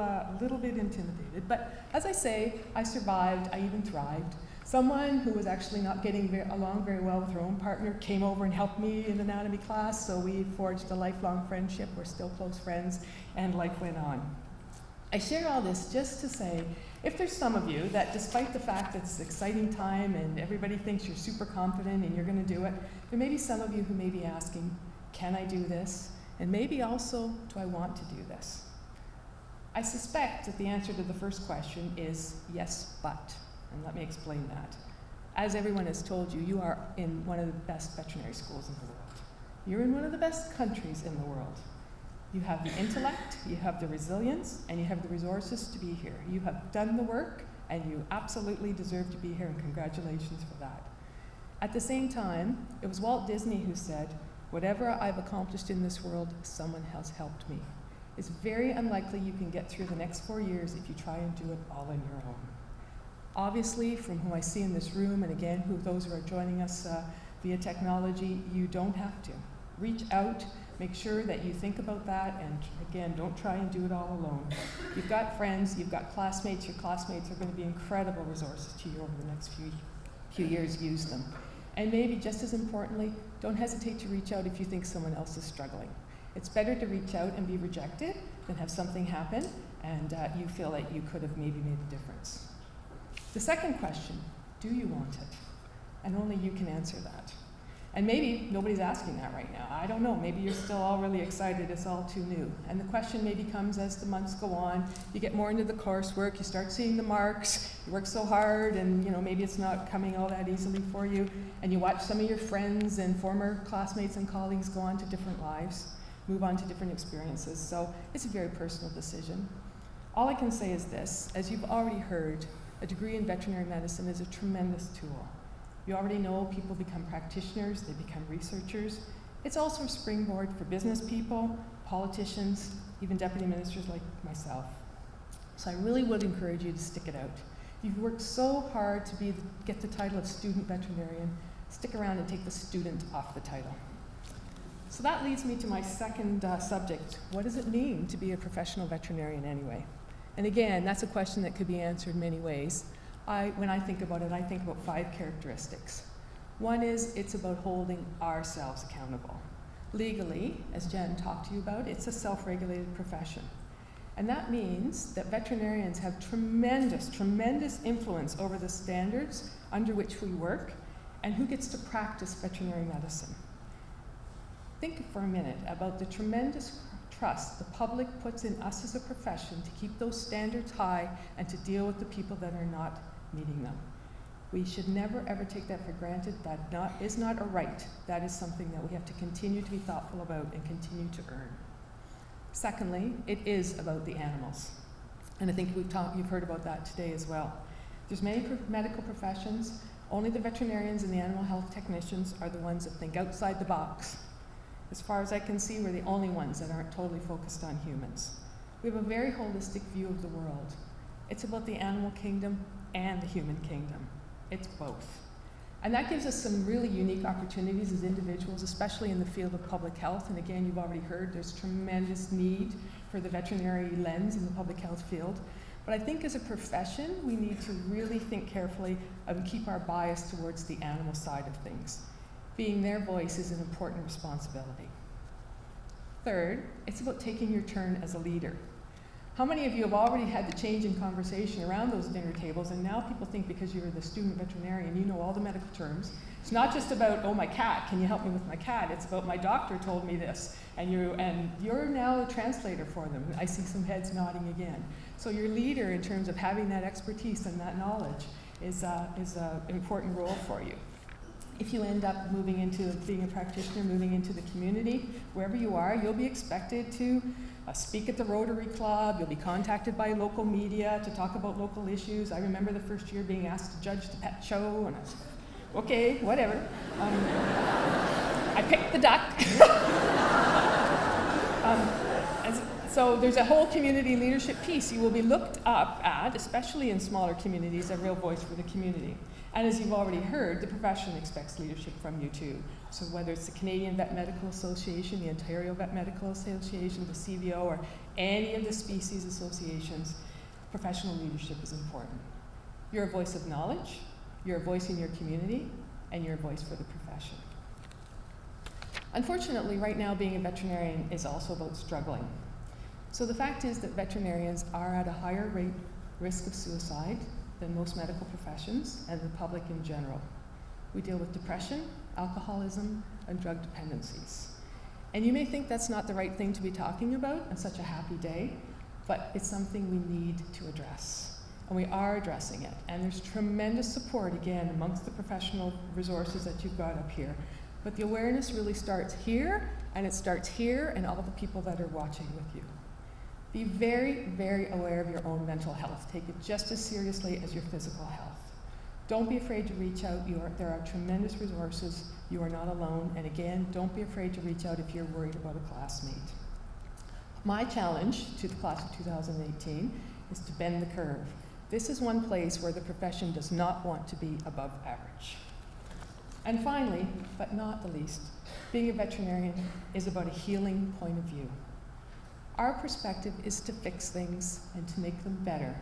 bit intimidated. But as I say, I survived, I even thrived. Someone who was actually not getting along very well with her own partner came over and helped me in anatomy class, so we forged a lifelong friendship. We're still close friends, and life went on. I share all this just to say, if there's some of you that despite the fact that it's an exciting time and everybody thinks you're super confident and you're going to do it, there may be some of you who may be asking, can I do this? And maybe also, do I want to do this? I suspect that the answer to the first question is yes, but. And let me explain that. As everyone has told you, you are in one of the best veterinary schools in the world. You're in one of the best countries in the world. You have the intellect, you have the resilience, and you have the resources to be here. You have done the work, and you absolutely deserve to be here, and congratulations for that. At the same time, it was Walt Disney who said, whatever I've accomplished in this world, someone has helped me. It's very unlikely you can get through the next 4 years if you try and do it all on your own. Obviously, from who I see in this room, and again, those who are joining us via technology, you don't have to. Reach out. Make sure that you think about that, and again, don't try and do it all alone. You've got friends, you've got classmates. Your classmates are going to be incredible resources to you over the next few years. Use them. And maybe just as importantly, don't hesitate to reach out if you think someone else is struggling. It's better to reach out and be rejected than have something happen and you feel that you could have maybe made a difference. The second question, do you want it? And only you can answer that. And maybe nobody's asking that right now. I don't know. Maybe you're still all really excited. It's all too new. And the question maybe comes as the months go on. You get more into the coursework. You start seeing the marks. You work so hard, and maybe it's not coming all that easily for you. And you watch some of your friends and former classmates and colleagues go on to different lives, move on to different experiences. So it's a very personal decision. All I can say is this: as you've already heard, a degree in veterinary medicine is a tremendous tool. You already know people become practitioners, they become researchers. It's also a springboard for business people, politicians, even deputy ministers like myself. So I really would encourage you to stick it out. You've worked so hard to get the title of student veterinarian. Stick around and take the student off the title. So that leads me to my second subject. What does it mean to be a professional veterinarian anyway? And again, that's a question that could be answered many ways. When I think about it, I think about 5 characteristics. One is it's about holding ourselves accountable. Legally, as Jen talked to you about, it's a self-regulated profession. And that means that veterinarians have tremendous, tremendous influence over the standards under which we work and who gets to practice veterinary medicine. Think for a minute about the tremendous trust the public puts in us as a profession to keep those standards high and to deal with the people that are not meeting them. We should never ever take that for granted. That is not a right. That is something that we have to continue to be thoughtful about and continue to earn. Secondly, it is about the animals. And I think you've heard about that today as well. There's many medical professions. Only the veterinarians and the animal health technicians are the ones that think outside the box. As far as I can see, we're the only ones that aren't totally focused on humans. We have a very holistic view of the world. It's about the animal kingdom and the human kingdom. It's both. And that gives us some really unique opportunities as individuals, especially in the field of public health. And again, you've already heard there's tremendous need for the veterinary lens in the public health field. But I think as a profession, we need to really think carefully and keep our bias towards the animal side of things. Being their voice is an important responsibility. Third, it's about taking your turn as a leader. How many of you have already had the change in conversation around those dinner tables, and now people think because you're the student veterinarian, you know all the medical terms. It's not just about, oh, my cat, can you help me with my cat? It's about, my doctor told me this, and you're now a translator for them. I see some heads nodding again. So your leader, in terms of having that expertise and that knowledge, is an important role for you. If you end up moving into being a practitioner, moving into the community, wherever you are, you'll be expected to speak at the Rotary Club. You'll be contacted by local media to talk about local issues. I remember the first year being asked to judge the pet show, and I was like, okay, whatever. I picked the duck. So there's a whole community leadership piece. You will be looked up at, especially in smaller communities, a real voice for the community. And as you've already heard, the profession expects leadership from you too. So whether it's the Canadian Vet Medical Association, the Ontario Vet Medical Association, the CVO, or any of the species associations, professional leadership is important. You're a voice of knowledge, you're a voice in your community, and you're a voice for the profession. Unfortunately, right now being a veterinarian is also about struggling. So the fact is that veterinarians are at a higher risk of suicide than most medical professions and the public in general. We deal with depression, alcoholism, and drug dependencies. And you may think that's not the right thing to be talking about on such a happy day, but it's something we need to address. And we are addressing it. And there's tremendous support, again, amongst the professional resources that you've got up here. But the awareness really starts here, and it starts here, and all the people that are watching with you. Be very, very aware of your own mental health. Take it just as seriously as your physical health. Don't be afraid to reach out. There are tremendous resources. You are not alone. And again, don't be afraid to reach out if you're worried about a classmate. My challenge to the class of 2018 is to bend the curve. This is one place where the profession does not want to be above average. And finally, but not the least, being a veterinarian is about a healing point of view. Our perspective is to fix things and to make them better,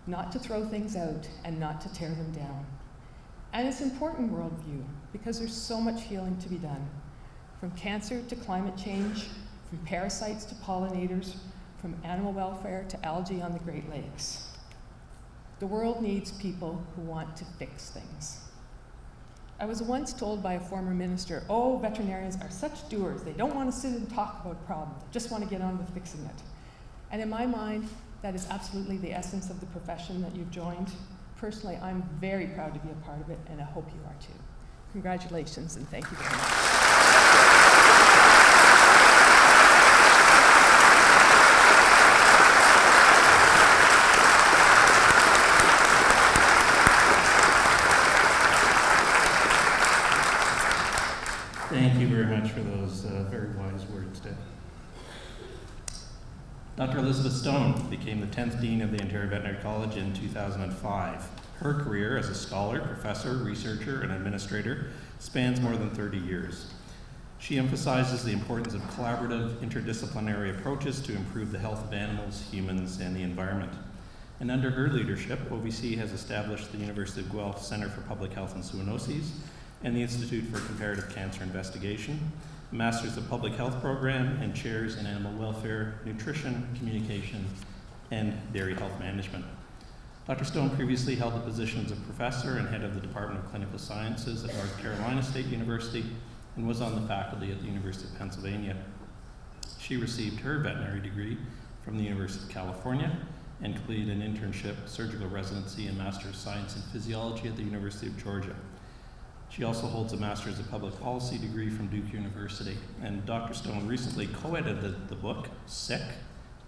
not to throw things out and not to tear them down. And it's an important worldview because there's so much healing to be done, from cancer to climate change, from parasites to pollinators, from animal welfare to algae on the Great Lakes. The world needs people who want to fix things. I was once told by a former minister, oh, veterinarians are such doers. They don't want to sit and talk about problems. They just want to get on with fixing it. And in my mind, that is absolutely the essence of the profession that you've joined. Personally, I'm very proud to be a part of it, and I hope you are too. Congratulations, and thank you very much. Thank you very much for those very wise words, Deb. Dr. Elizabeth Stone became the 10th Dean of the Ontario Veterinary College in 2005. Her career as a scholar, professor, researcher, and administrator spans more than 30 years. She emphasizes the importance of collaborative, interdisciplinary approaches to improve the health of animals, humans, and the environment. And under her leadership, OVC has established the University of Guelph Centre for Public Health and Zoonoses and the Institute for Comparative Cancer Investigation, a Masters of Public Health program, and chairs in animal welfare, nutrition, communication, and dairy health management. Dr. Stone previously held the positions of professor and head of the Department of Clinical Sciences at North Carolina State University and was on the faculty at the University of Pennsylvania. She received her veterinary degree from the University of California and completed an internship, surgical residency, and Master of Science in Physiology at the University of Georgia. She also holds a Master's of Public Policy degree from Duke University. And Dr. Stone recently co-edited the book, Sick,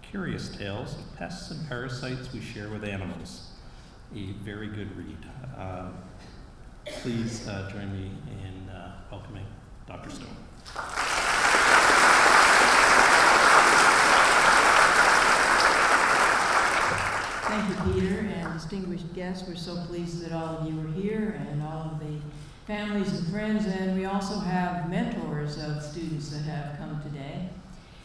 Curious Tales of Pests and Parasites We Share with Animals. A very good read. Please join me in welcoming Dr. Stone. Thank you, Peter, and distinguished guests. We're so pleased that all of you are here, and all of the families and friends, and we also have mentors of students that have come today.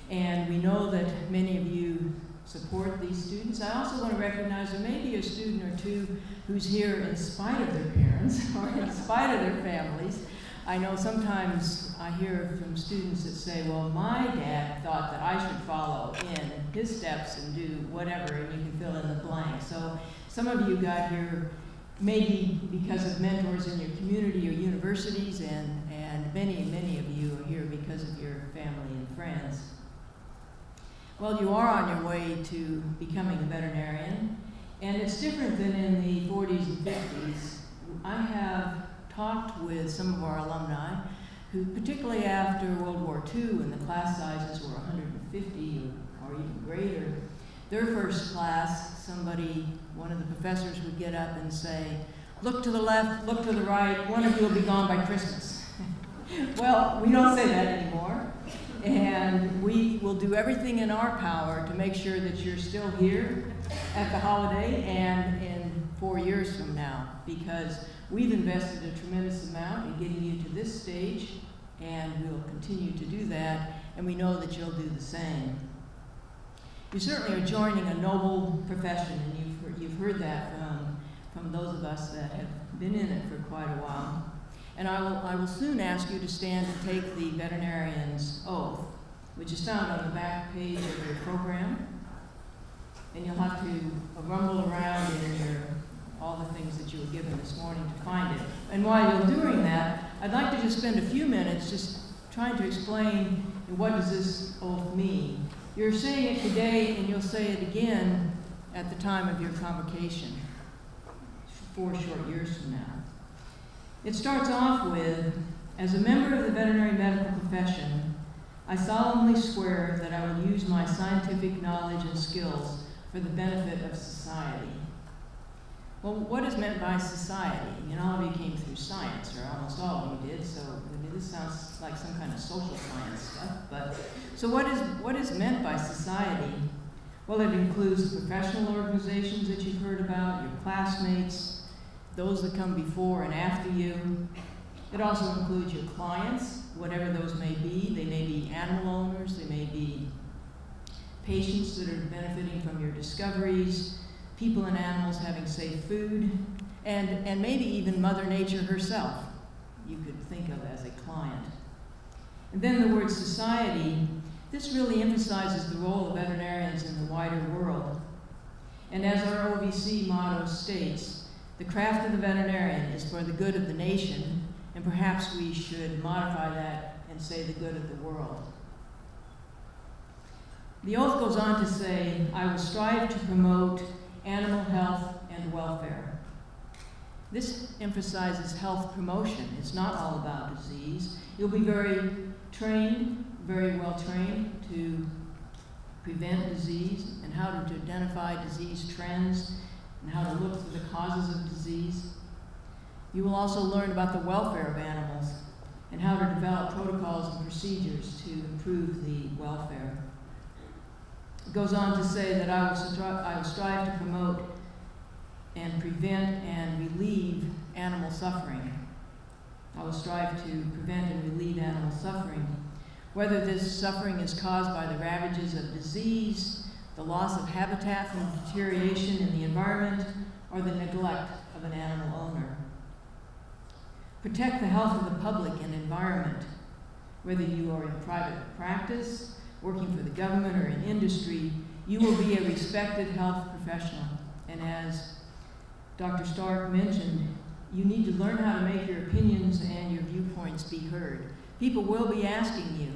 And we know that many of you support these students. I also want to recognize there may be a student or two who's here in spite of their parents or in spite of their families. I know sometimes I hear from students that say, well, my dad thought that I should follow in his steps and do whatever, and you can fill in the blank. So some of you got here maybe because of mentors in your community or universities, and many of you are here because of your family and friends. Well, you are on your way to becoming a veterinarian, and it's different than in the 40s and 50s. I have talked with some of our alumni who, particularly after World War II, when the class sizes were 150 or even greater, their first class, one of the professors would get up and say, look to the left, look to the right, one of you will be gone by Christmas. Well, we don't say that anymore, and we will do everything in our power to make sure that you're still here at the holiday and in 4 years from now, because we've invested a tremendous amount in getting you to this stage, and we'll continue to do that, and we know that you'll do the same. You certainly are joining a noble profession, and you've heard that from those of us that have been in it for quite a while. And I will soon ask you to stand and take the veterinarian's oath, which is found on the back page of your program. And you'll have to rumble around in all the things that you were given this morning to find it. And while you're doing that, I'd like to just spend a few minutes just trying to explain what does this oath mean. You're saying it today, and you'll say it again at the time of your convocation, 4 short years from now. It starts off with, as a member of the veterinary medical profession, I solemnly swear that I will use my scientific knowledge and skills for the benefit of society. Well, what is meant by society? All of you came through science, or almost all of you did, so this sounds like some kind of social science stuff. But so what is meant by society? Well, it includes the professional organizations that you've heard about, your classmates, those that come before and after you. It also includes your clients, whatever those may be. They may be animal owners, they may be patients that are benefiting from your discoveries, people and animals having safe food, and maybe even Mother Nature herself you could think of as a client. And then the word society, this really emphasizes the role of veterinarians in the wider world. And as our OVC motto states, the craft of the veterinarian is for the good of the nation, and perhaps we should modify that and say the good of the world. The oath goes on to say, I will strive to promote animal health and welfare. This emphasizes health promotion. It's not all about disease. You'll be very well trained to prevent disease and how to identify disease trends and how to look for the causes of disease. You will also learn about the welfare of animals and how to develop protocols and procedures to improve the welfare. It goes on to say that I will strive to promote and prevent and relieve animal suffering. I will strive to prevent and relieve animal suffering, whether this suffering is caused by the ravages of disease, the loss of habitat from deterioration in the environment, or the neglect of an animal owner. Protect the health of the public and environment, whether you are in private practice, working for the government, or in industry. You will be a respected health professional. And as Dr. Stark mentioned, you need to learn how to make your opinions and your viewpoints be heard. People will be asking you,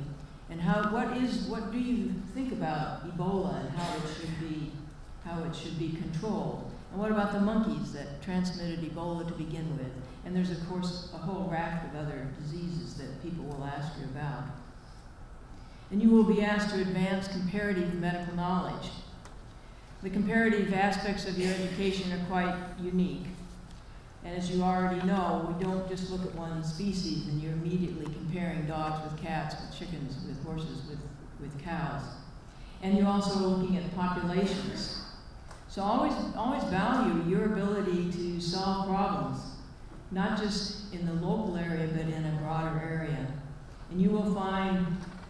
and what do you think about Ebola and how it should be controlled? And what about the monkeys that transmitted Ebola to begin with? And there's of course a whole raft of other diseases that people will ask you about. And you will be asked to advance comparative medical knowledge. The comparative aspects of your education are quite unique. And as you already know, we don't just look at one species and you're immediately comparing dogs with cats, with chickens, with horses, with cows. And you're also looking at populations. So always value your ability to solve problems, not just in the local area, but in a broader area. And you will find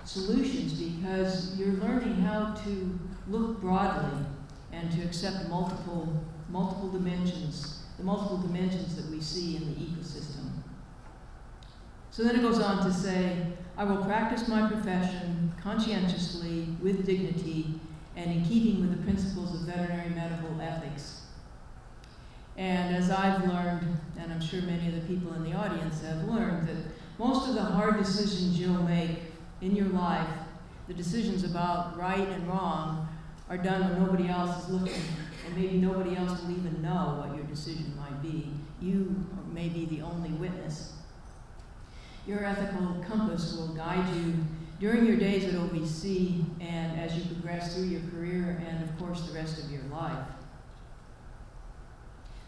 solutions because you're learning how to look broadly and to accept multiple dimensions, the multiple dimensions that we see in the ecosystem. So then it goes on to say, I will practice my profession conscientiously, with dignity, and in keeping with the principles of veterinary medical ethics. And as I've learned, and I'm sure many of the people in the audience have learned, that most of the hard decisions you'll make in your life, the decisions about right and wrong, are done when nobody else is looking, and maybe nobody else will even know what your decision might be. You may be the only witness. Your ethical compass will guide you during your days at OVC and as you progress through your career and, of course, the rest of your life.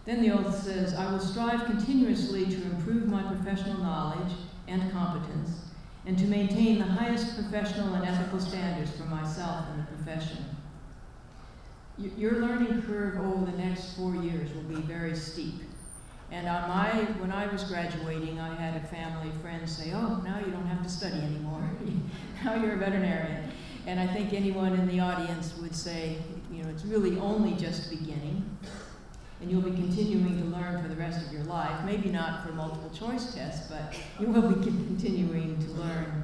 Then the oath says, I will strive continuously to improve my professional knowledge and competence and to maintain the highest professional and ethical standards for myself and the profession. Your learning curve over the next 4 years will be very steep. And when I was graduating, I had a family friend say, oh, now you don't have to study anymore. Now you're a veterinarian. And I think anyone in the audience would say, it's really only just beginning. And you'll be continuing to learn for the rest of your life. Maybe not for multiple choice tests, but you will be continuing to learn.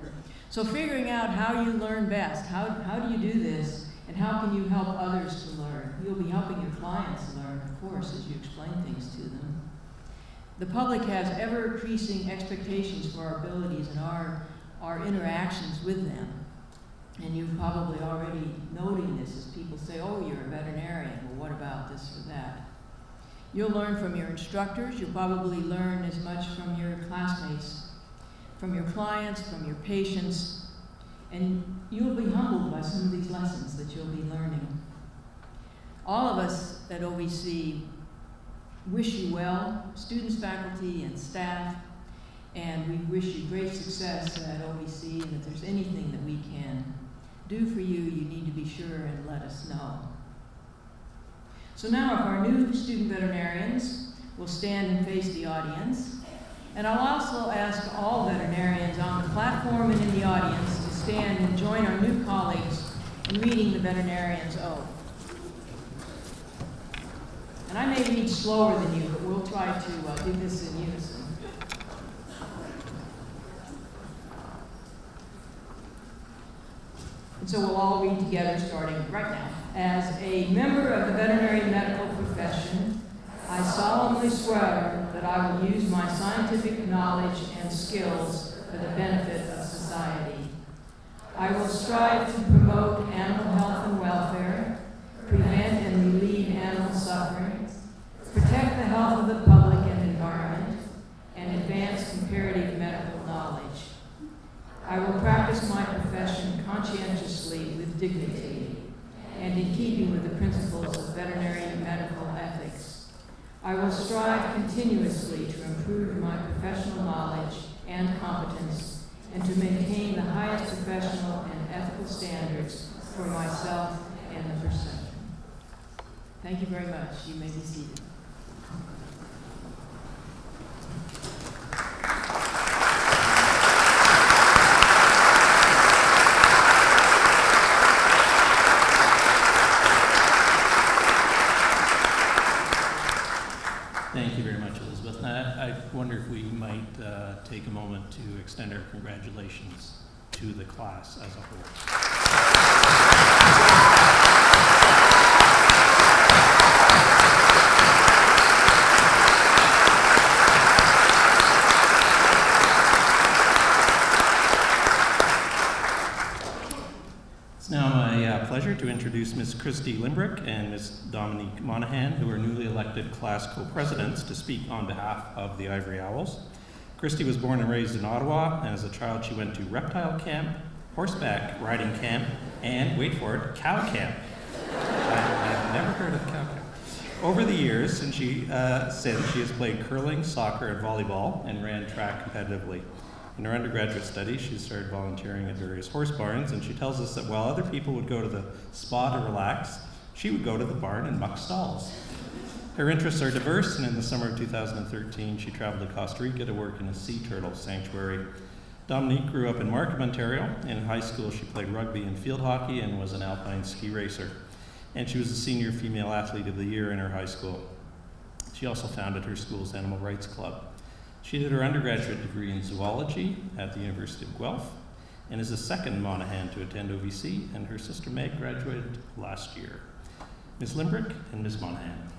So figuring out how you learn best, how do you do this, and how can you help others to learn? You'll be helping your clients learn, of course, as you explain things to them. The public has ever-increasing expectations for our abilities and our interactions with them. And you're probably already noting this as people say, oh, you're a veterinarian. Well, what about this or that? You'll learn from your instructors. You'll probably learn as much from your classmates, from your clients, from your patients. And you'll be humbled by some of these lessons that you'll be learning. All of us at OVC wish you well, students, faculty, and staff, and we wish you great success at OVC, and if there's anything that we can do for you, you need to be sure and let us know. So now if our new student veterinarians will stand and face the audience, and I'll also ask all veterinarians on the platform and in the audience to stand and join our new colleagues in reading the veterinarian's oath. And I may read slower than you, but we'll try to do this in unison. And so we'll all read together starting right now. As a member of the veterinary medical profession, I solemnly swear that I will use my scientific knowledge and skills for the benefit of society. I will strive to promote animal health and welfare, prevent and relieve animal suffering, protect the health of the public and environment, and advance comparative medical knowledge. I will practice my profession conscientiously with dignity and in keeping with the principles of veterinary medical ethics. I will strive continuously to improve my professional knowledge and competence and to maintain the highest professional and ethical standards for myself and the profession. Thank you very much. You may be seated. Thank you very much, Elizabeth. I wonder if we might take a moment to extend our congratulations to the class as a whole. It's now my pleasure to introduce Ms. Christy Limbrick and Ms. Dominique Monahan, who are newly elected class co-presidents, to speak on behalf of the Ivory Owls. Christy was born and raised in Ottawa, and as a child she went to reptile camp, horseback riding camp, and, wait for it, cow camp. I've never heard of cow camp. Over the years, since she has played curling, soccer, and volleyball, and ran track competitively. In her undergraduate studies, she started volunteering at various horse barns, and she tells us that while other people would go to the spa to relax, she would go to the barn and muck stalls. Her interests are diverse, and in the summer of 2013, she traveled to Costa Rica to work in a sea turtle sanctuary. Dominique grew up in Markham, Ontario. In high school, she played rugby and field hockey and was an alpine ski racer. And she was the senior female athlete of the year in her high school. She also founded her school's Animal Rights Club. She did her undergraduate degree in zoology at the University of Guelph and is the second Monaghan to attend OVC, and her sister Meg graduated last year. Ms. Limbrick and Ms. Monaghan.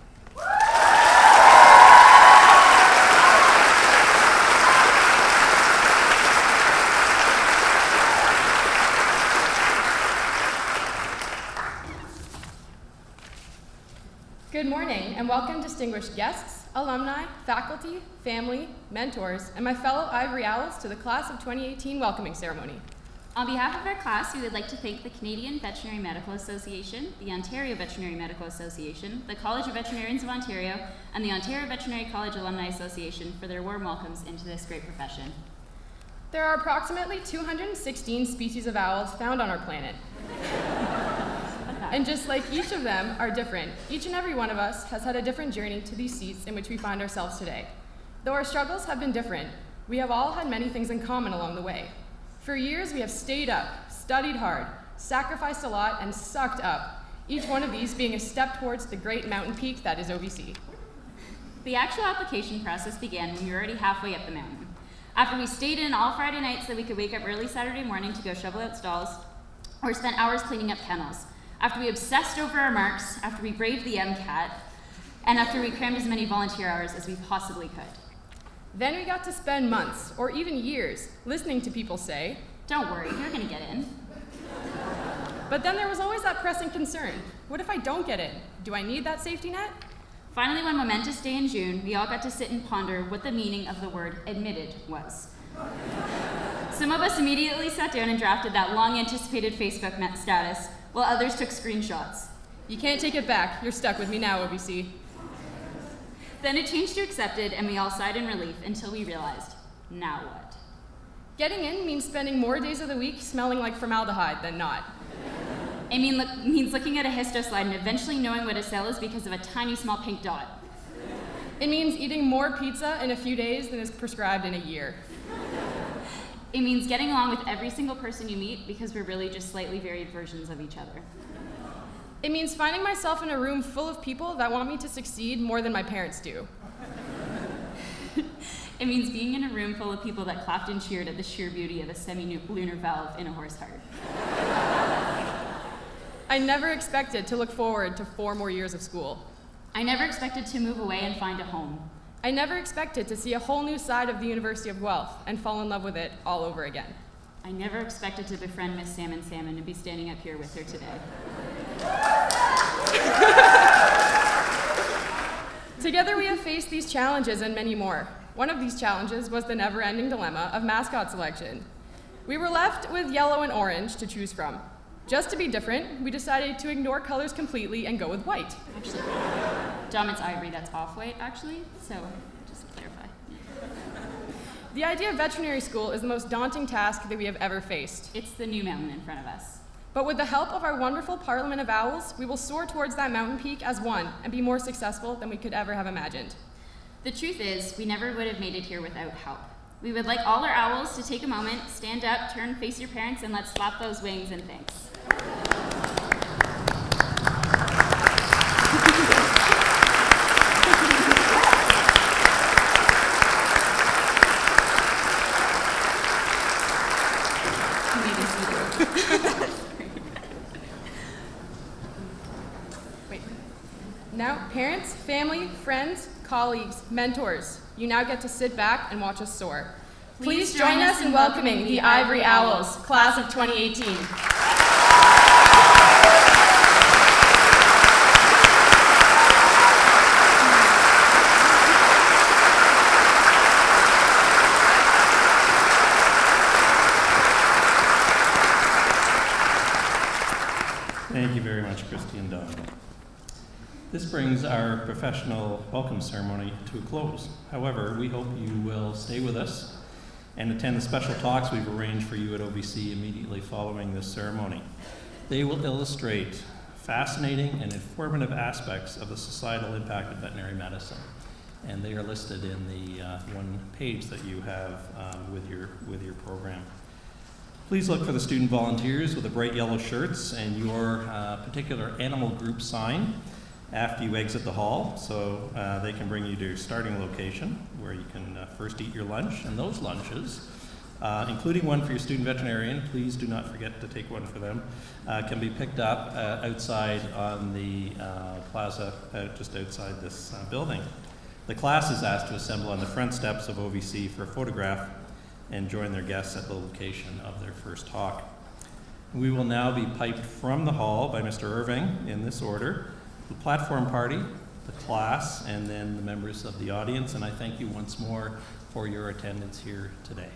Good morning and welcome distinguished guests, alumni, faculty, family, mentors, and my fellow Ivory Owls to the Class of 2018 welcoming ceremony. On behalf of our class, we would like to thank the Canadian Veterinary Medical Association, the Ontario Veterinary Medical Association, the College of Veterinarians of Ontario, and the Ontario Veterinary College Alumni Association for their warm welcomes into this great profession. There are approximately 216 species of owls found on our planet. And just like each of them are different, each and every one of us has had a different journey to these seats in which we find ourselves today. Though our struggles have been different, we have all had many things in common along the way. For years, we have stayed up, studied hard, sacrificed a lot, and sucked up, each one of these being a step towards the great mountain peak that is OVC. The actual application process began when we were already halfway up the mountain. After we stayed in all Friday nights so we could wake up early Saturday morning to go shovel out stalls, or spent hours cleaning up kennels. After we obsessed over our marks, after we braved the MCAT, and after we crammed as many volunteer hours as we possibly could. Then we got to spend months, or even years, listening to people say, "Don't worry, you're gonna get in." But then there was always that pressing concern. What if I don't get in? Do I need that safety net? Finally, one momentous day in June, we all got to sit and ponder what the meaning of the word admitted was. Some of us immediately sat down and drafted that long-anticipated Facebook status, while others took screenshots. You can't take it back. You're stuck with me now, OVC. Then it changed to accepted, and we all sighed in relief until we realized, now what? Getting in means spending more days of the week smelling like formaldehyde than not. It means looking at a histo slide and eventually knowing what a cell is because of a tiny small pink dot. It means eating more pizza in a few days than is prescribed in a year. It means getting along with every single person you meet because we're really just slightly varied versions of each other. It means finding myself in a room full of people that want me to succeed more than my parents do. It means being in a room full of people that clapped and cheered at the sheer beauty of a semi-lunar valve in a horse heart. I never expected to look forward to 4 more years of school. I never expected to move away and find a home. I never expected to see a whole new side of the University of Guelph and fall in love with it all over again. I never expected to befriend Miss Salmon and be standing up here with her today. Together we have faced these challenges and many more. One of these challenges was the never-ending dilemma of mascot selection. We were left with yellow and orange to choose from. Just to be different, we decided to ignore colors completely and go with white. Actually, Dom, it's ivory, that's off-white, actually, so just to clarify. The idea of veterinary school is the most daunting task that we have ever faced. It's the new mountain in front of us. But with the help of our wonderful Parliament of Owls, we will soar towards that mountain peak as one and be more successful than we could ever have imagined. The truth is, we never would have made it here without help. We would like all our owls to take a moment, stand up, turn, face your parents, and let's slap those wings and thanks. Now, parents, family, friends, colleagues, mentors, you now get to sit back and watch us soar. Please join us in welcoming the Ivory Owls, Class of 2018. Thank you very much, Christy and Don. This brings our professional welcome ceremony to a close. However, we hope you will stay with us and attend the special talks we've arranged for you at OVC immediately following this ceremony. They will illustrate fascinating and informative aspects of the societal impact of veterinary medicine. and they are listed in the one page that you have with your program. Please look for the student volunteers with the bright yellow shirts and your particular animal group sign after you exit the hall, so they can bring you to your starting location where you can first eat your lunch. And those lunches, including one for your student veterinarian, please do not forget to take one for them, can be picked up outside on the plaza just outside this building. The class is asked to assemble on the front steps of OVC for a photograph and join their guests at the location of their first talk. We will now be piped from the hall by Mr. Irving in this order: the platform party, the class, and then the members of the audience. And I thank you once more for your attendance here today.